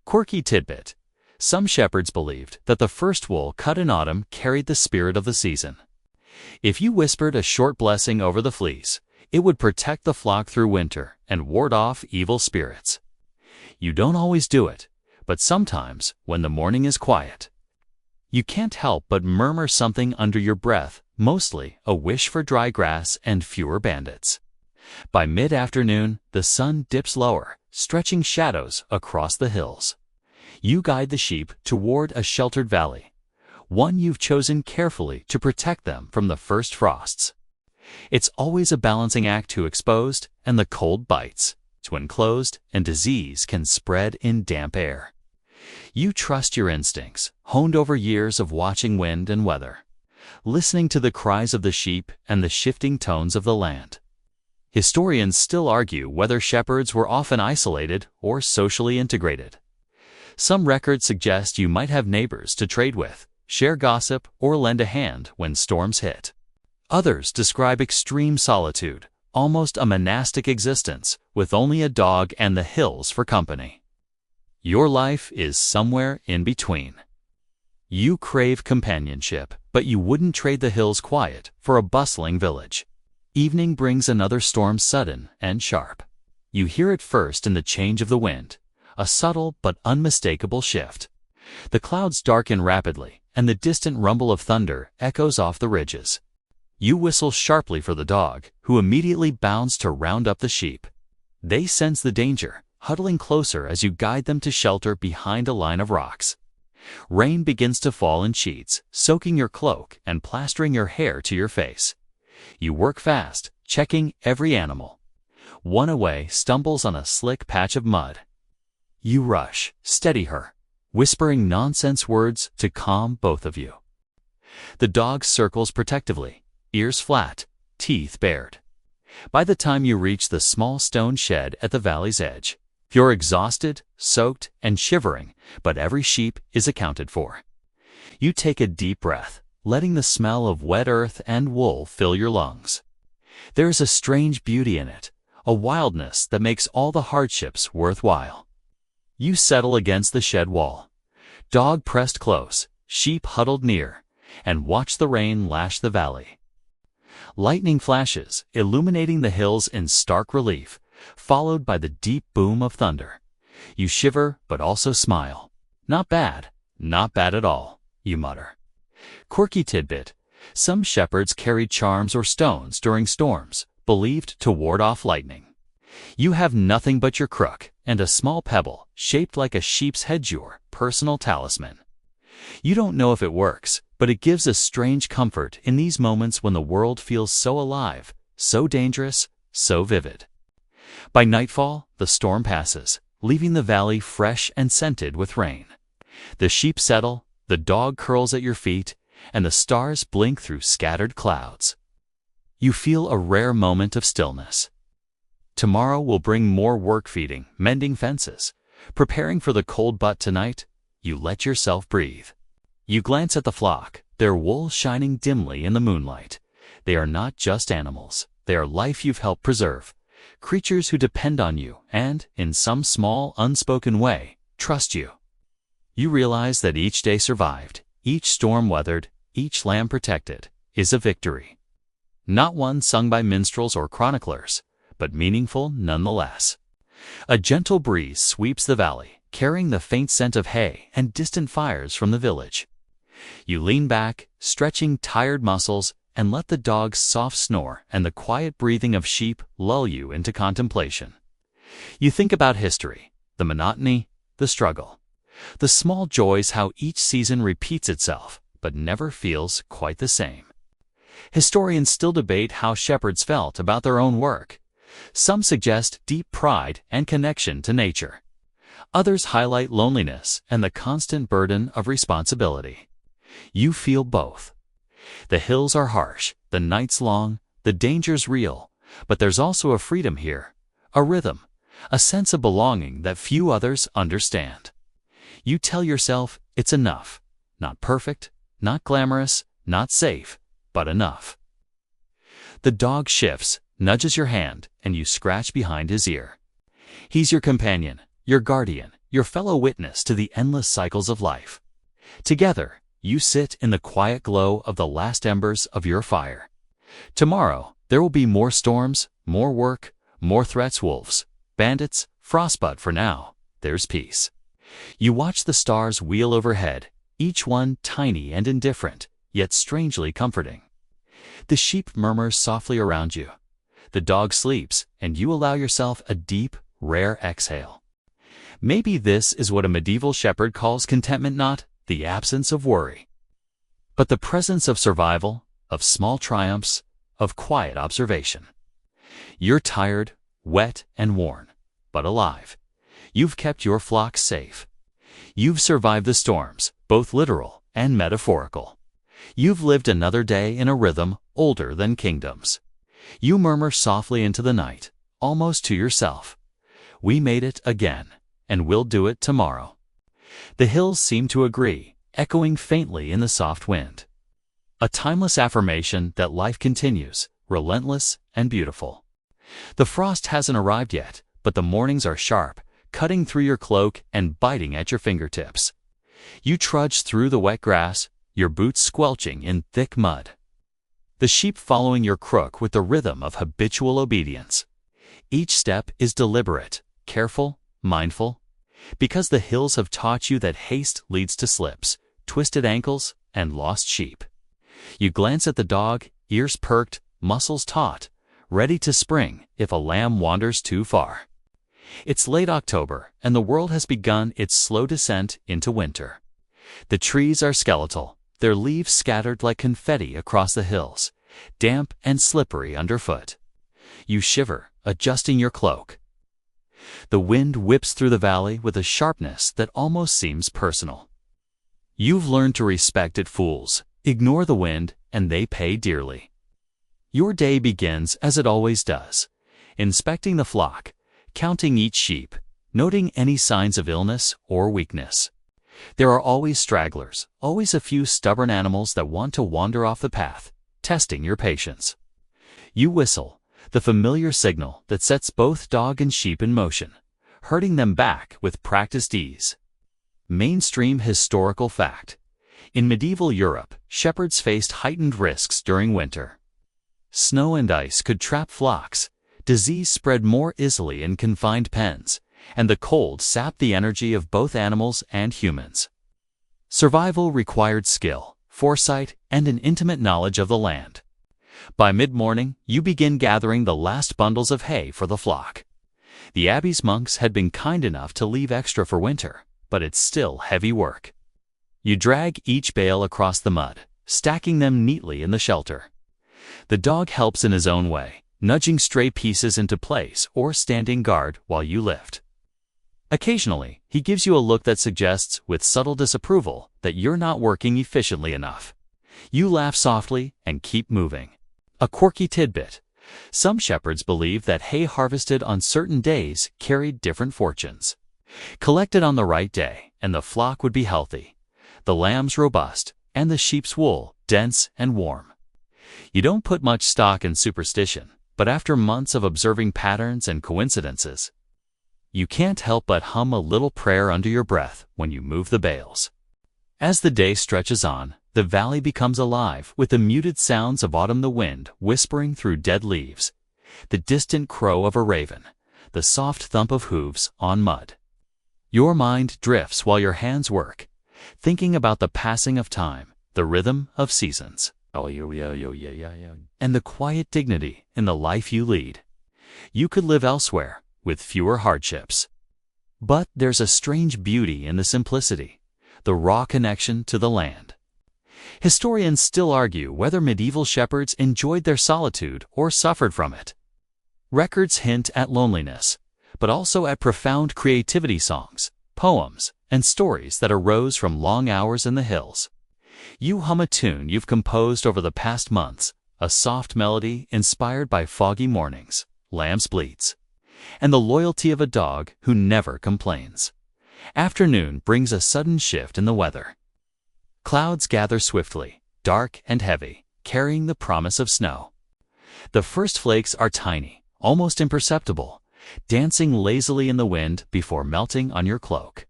Quirky tidbit. Some shepherds believed that the first wool cut in autumn carried the spirit of the season. If you whispered a short blessing over the fleece, it would protect the flock through winter and ward off evil spirits. You don't always do it, but sometimes, when the morning is quiet, you can't help but murmur something under your breath, mostly a wish for dry grass and fewer bandits. By mid-afternoon, the sun dips lower, stretching shadows across the hills. You guide the sheep toward a sheltered valley, one you've chosen carefully to protect them from the first frosts. It's always a balancing act to exposed and the cold bites, to enclosed and disease can spread in damp air. You trust your instincts, honed over years of watching wind and weather, listening to the cries of the sheep and the shifting tones of the land. Historians still argue whether shepherds were often isolated or socially integrated. Some records suggest you might have neighbors to trade with, share gossip, or lend a hand when storms hit. Others describe extreme solitude, almost a monastic existence, with only a dog and the hills for company. Your life is somewhere in between. You crave companionship, but you wouldn't trade the hills' quiet for a bustling village. Evening brings another storm sudden and sharp. You hear it first in the change of the wind, a subtle but unmistakable shift. The clouds darken rapidly, and the distant rumble of thunder echoes off the ridges. You whistle sharply for the dog, who immediately bounds to round up the sheep. They sense the danger, huddling closer as you guide them to shelter behind a line of rocks. Rain begins to fall in sheets, soaking your cloak and plastering your hair to your face. You work fast, checking every animal. One away stumbles on a slick patch of mud. You rush, steady her, whispering nonsense words to calm both of you. The dog circles protectively, ears flat, teeth bared. By the time you reach the small stone shed at the valley's edge, you're exhausted, soaked, and shivering, but every sheep is accounted for. You take a deep breath, letting the smell of wet earth and wool fill your lungs. There is a strange beauty in it, a wildness that makes all the hardships worthwhile. You settle against the shed wall. Dog pressed close, sheep huddled near, and watch the rain lash the valley. Lightning flashes, illuminating the hills in stark relief, followed by the deep boom of thunder. You shiver, but also smile. Not bad at all, you mutter. Quirky tidbit: some shepherds carried charms or stones during storms, believed to ward off lightning. You have nothing but your crook and a small pebble shaped like a sheep's head, your personal talisman. You don't know if it works, but it gives a strange comfort in these moments when the world feels so alive, so dangerous, so vivid. By nightfall, the storm passes, leaving the valley fresh and scented with rain. The sheep settle, the dog curls at your feet, and the stars blink through scattered clouds. You feel a rare moment of stillness. Tomorrow will bring more work, feeding, mending fences. Preparing for the cold, but tonight, you let yourself breathe. You glance at the flock, their wool shining dimly in the moonlight. They are not just animals, they are life you've helped preserve. Creatures who depend on you and, in some small, unspoken way, trust you. You realize that each day survived, each storm weathered, each lamb protected, is a victory. Not one sung by minstrels or chroniclers, but meaningful nonetheless. A gentle breeze sweeps the valley, carrying the faint scent of hay and distant fires from the village. You lean back, stretching tired muscles, and let the dog's soft snore and the quiet breathing of sheep lull you into contemplation. You think about history, the monotony, the struggle, the small joys, how each season repeats itself, but never feels quite the same. Historians still debate how shepherds felt about their own work. Some suggest deep pride and connection to nature. Others highlight loneliness and the constant burden of responsibility. You feel both. The hills are harsh, the nights long, the dangers real, but there's also a freedom here, a rhythm, a sense of belonging that few others understand. You tell yourself it's enough, not perfect, not glamorous, not safe, but enough. The dog shifts, nudges your hand, and you scratch behind his ear. He's your companion, your guardian, your fellow witness to the endless cycles of life. Together, you sit in the quiet glow of the last embers of your fire. Tomorrow, there will be more storms, more work, more threats, wolves, bandits, frost, but for now, there's peace. You watch the stars wheel overhead, each one tiny and indifferent, yet strangely comforting. The sheep murmurs softly around you. The dog sleeps, and you allow yourself a deep, rare exhale. Maybe this is what a medieval shepherd calls contentment, not the absence of worry, but the presence of survival, of small triumphs, of quiet observation. You're tired, wet, and worn, but alive. You've kept your flock safe. You've survived the storms, both literal and metaphorical. You've lived another day in a rhythm older than kingdoms. You murmur softly into the night, almost to yourself. We made it again, and we'll do it tomorrow. The hills seem to agree, echoing faintly in the soft wind. A timeless affirmation that life continues, relentless and beautiful. The frost hasn't arrived yet, but the mornings are sharp, cutting through your cloak and biting at your fingertips. You trudge through the wet grass, your boots squelching in thick mud. The sheep following your crook with the rhythm of habitual obedience. Each step is deliberate, careful, mindful, because the hills have taught you that haste leads to slips, twisted ankles, and lost sheep. You glance at the dog, ears perked, muscles taut, ready to spring if a lamb wanders too far. It's late October, and the world has begun its slow descent into winter. The trees are skeletal, their leaves scattered like confetti across the hills, damp and slippery underfoot. You shiver, adjusting your cloak. The wind whips through the valley with a sharpness that almost seems personal. You've learned to respect it, fools. Ignore the wind, and they pay dearly. Your day begins as it always does, inspecting the flock, counting each sheep, noting any signs of illness or weakness. There are always stragglers, always a few stubborn animals that want to wander off the path, testing your patience. You whistle, the familiar signal that sets both dog and sheep in motion, herding them back with practiced ease. Mainstream historical fact. In medieval Europe, shepherds faced heightened risks during winter. Snow and ice could trap flocks, disease spread more easily in confined pens, and the cold sapped the energy of both animals and humans. Survival required skill, foresight, and an intimate knowledge of the land. By mid-morning, you begin gathering the last bundles of hay for the flock. The abbey's monks had been kind enough to leave extra for winter, but it's still heavy work. You drag each bale across the mud, stacking them neatly in the shelter. The dog helps in his own way, nudging stray pieces into place or standing guard while you lift. Occasionally, he gives you a look that suggests, with subtle disapproval, that you're not working efficiently enough. You laugh softly and keep moving. A quirky tidbit. Some shepherds believe that hay harvested on certain days carried different fortunes. Collected on the right day, and the flock would be healthy, the lambs robust, and the sheep's wool dense and warm. You don't put much stock in superstition, but after months of observing patterns and coincidences, you can't help but hum a little prayer under your breath when you move the bales. As the day stretches on, the valley becomes alive with the muted sounds of autumn, the wind whispering through dead leaves, the distant crow of a raven, the soft thump of hooves on mud. Your mind drifts while your hands work, thinking about the passing of time, the rhythm of seasons, and the quiet dignity in the life you lead. You could live elsewhere, with fewer hardships. But there's a strange beauty in the simplicity, the raw connection to the land. Historians still argue whether medieval shepherds enjoyed their solitude or suffered from it. Records hint at loneliness, but also at profound creativity: songs, poems, and stories that arose from long hours in the hills. You hum a tune you've composed over the past months, a soft melody inspired by foggy mornings, lamb's bleats, and the loyalty of a dog who never complains. Afternoon brings a sudden shift in the weather. Clouds gather swiftly, dark and heavy, carrying the promise of snow. The first flakes are tiny, almost imperceptible, dancing lazily in the wind before melting on your cloak.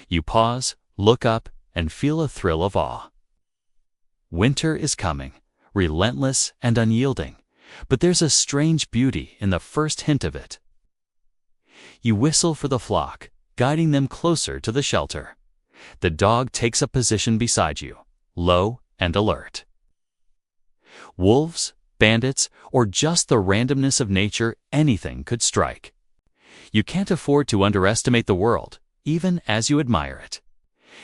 You pause, look up, and feel a thrill of awe. Winter is coming, relentless and unyielding, but there's a strange beauty in the first hint of it. You whistle for the flock, guiding them closer to the shelter. The dog takes up position beside you, low and alert. Wolves, bandits, or just the randomness of nature, anything could strike. You can't afford to underestimate the world, even as you admire it.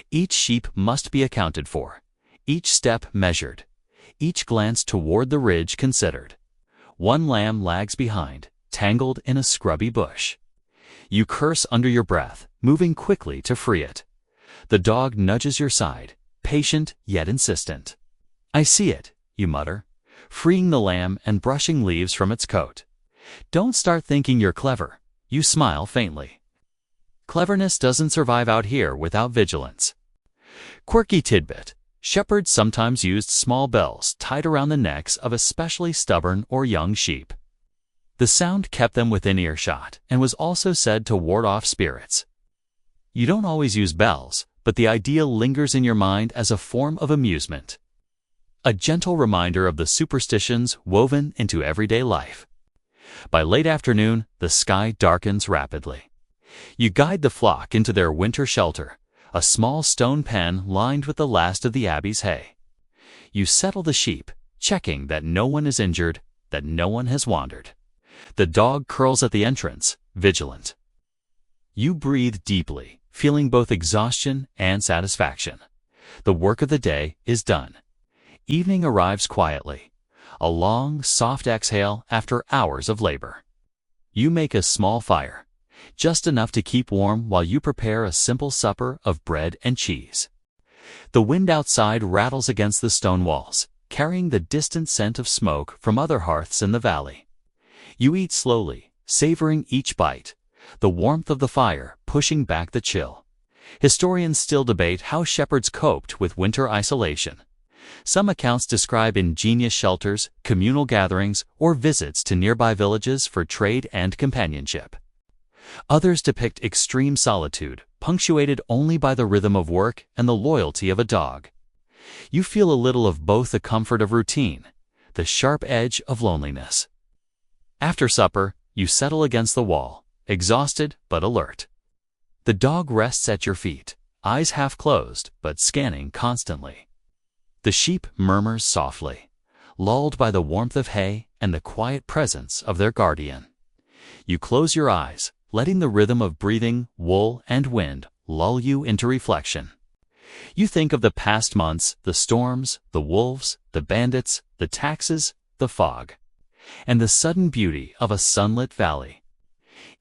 Each sheep must be accounted for, each step measured, each glance toward the ridge considered. One lamb lags behind, tangled in a scrubby bush. You curse under your breath, moving quickly to free it. The dog nudges your side, patient yet insistent. "I see it," you mutter, freeing the lamb and brushing leaves from its coat. Don't start thinking you're clever. You smile faintly. Cleverness doesn't survive out here without vigilance. Quirky tidbit. Shepherds sometimes used small bells tied around the necks of especially stubborn or young sheep. The sound kept them within earshot and was also said to ward off spirits. You don't always use bells, but the idea lingers in your mind as a form of amusement. A gentle reminder of the superstitions woven into everyday life. By late afternoon, the sky darkens rapidly. You guide the flock into their winter shelter, a small stone pen lined with the last of the abbey's hay. You settle the sheep, checking that no one is injured, that no one has wandered. The dog curls at the entrance, vigilant. You breathe deeply, feeling both exhaustion and satisfaction. The work of the day is done. Evening arrives quietly, a long, soft exhale after hours of labor. You make a small fire, just enough to keep warm while you prepare a simple supper of bread and cheese. The wind outside rattles against the stone walls, carrying the distant scent of smoke from other hearths in the valley. You eat slowly, savoring each bite, the warmth of the fire pushing back the chill. Historians still debate how shepherds coped with winter isolation. Some accounts describe ingenious shelters, communal gatherings, or visits to nearby villages for trade and companionship. Others depict extreme solitude, punctuated only by the rhythm of work and the loyalty of a dog. You feel a little of both the comfort of routine, the sharp edge of loneliness. After supper, you settle against the wall, exhausted but alert. The dog rests at your feet, eyes half closed but scanning constantly. The sheep murmurs softly, lulled by the warmth of hay and the quiet presence of their guardian. You close your eyes, letting the rhythm of breathing, wool, and wind lull you into reflection. You think of the past months, the storms, the wolves, the bandits, the taxes, the fog, and the sudden beauty of a sunlit valley.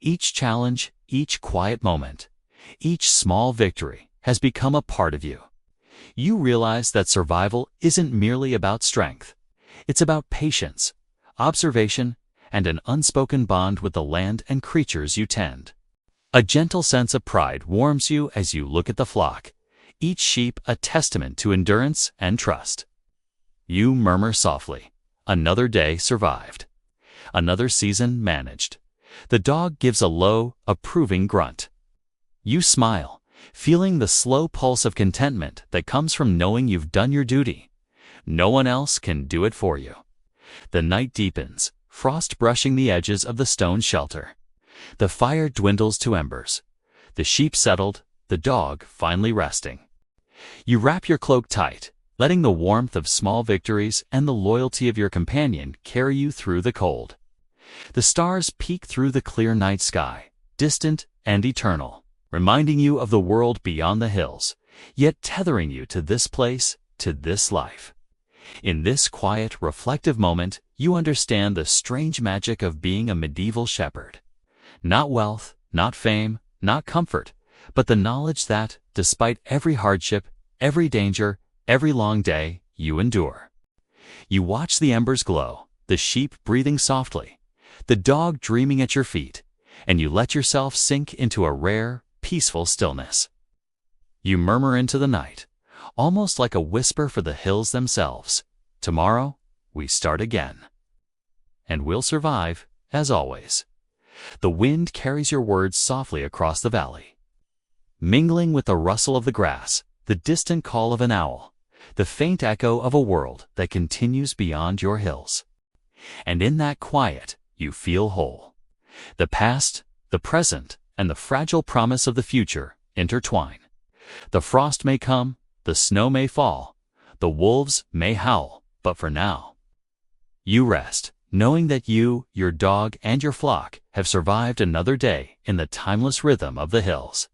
Each challenge, each quiet moment, each small victory has become a part of you. You realize that survival isn't merely about strength. It's about patience, observation, and an unspoken bond with the land and creatures you tend. A gentle sense of pride warms you as you look at the flock, each sheep a testament to endurance and trust. You murmur softly, another day survived, another season managed. The dog gives a low, approving grunt. You smile, feeling the slow pulse of contentment that comes from knowing you've done your duty. No one else can do it for you. The night deepens, frost brushing the edges of the stone shelter. The fire dwindles to embers. The sheep settled, the dog finally resting. You wrap your cloak tight, letting the warmth of small victories and the loyalty of your companion carry you through the cold. The stars peek through the clear night sky, distant and eternal, reminding you of the world beyond the hills, yet tethering you to this place, to this life. In this quiet, reflective moment, you understand the strange magic of being a medieval shepherd. Not wealth, not fame, not comfort, but the knowledge that, despite every hardship, every danger, every long day, you endure. You watch the embers glow, the sheep breathing softly, the dog dreaming at your feet, and you let yourself sink into a rare, peaceful stillness. You murmur into the night, almost like a whisper for the hills themselves. Tomorrow, we start again. And we'll survive, as always. The wind carries your words softly across the valley, mingling with the rustle of the grass, the distant call of an owl, the faint echo of a world that continues beyond your hills. And in that quiet, you feel whole. The past, the present, and the fragile promise of the future intertwine. The frost may come, the snow may fall, the wolves may howl, but for now, you rest, knowing that you, your dog, and your flock have survived another day in the timeless rhythm of the hills.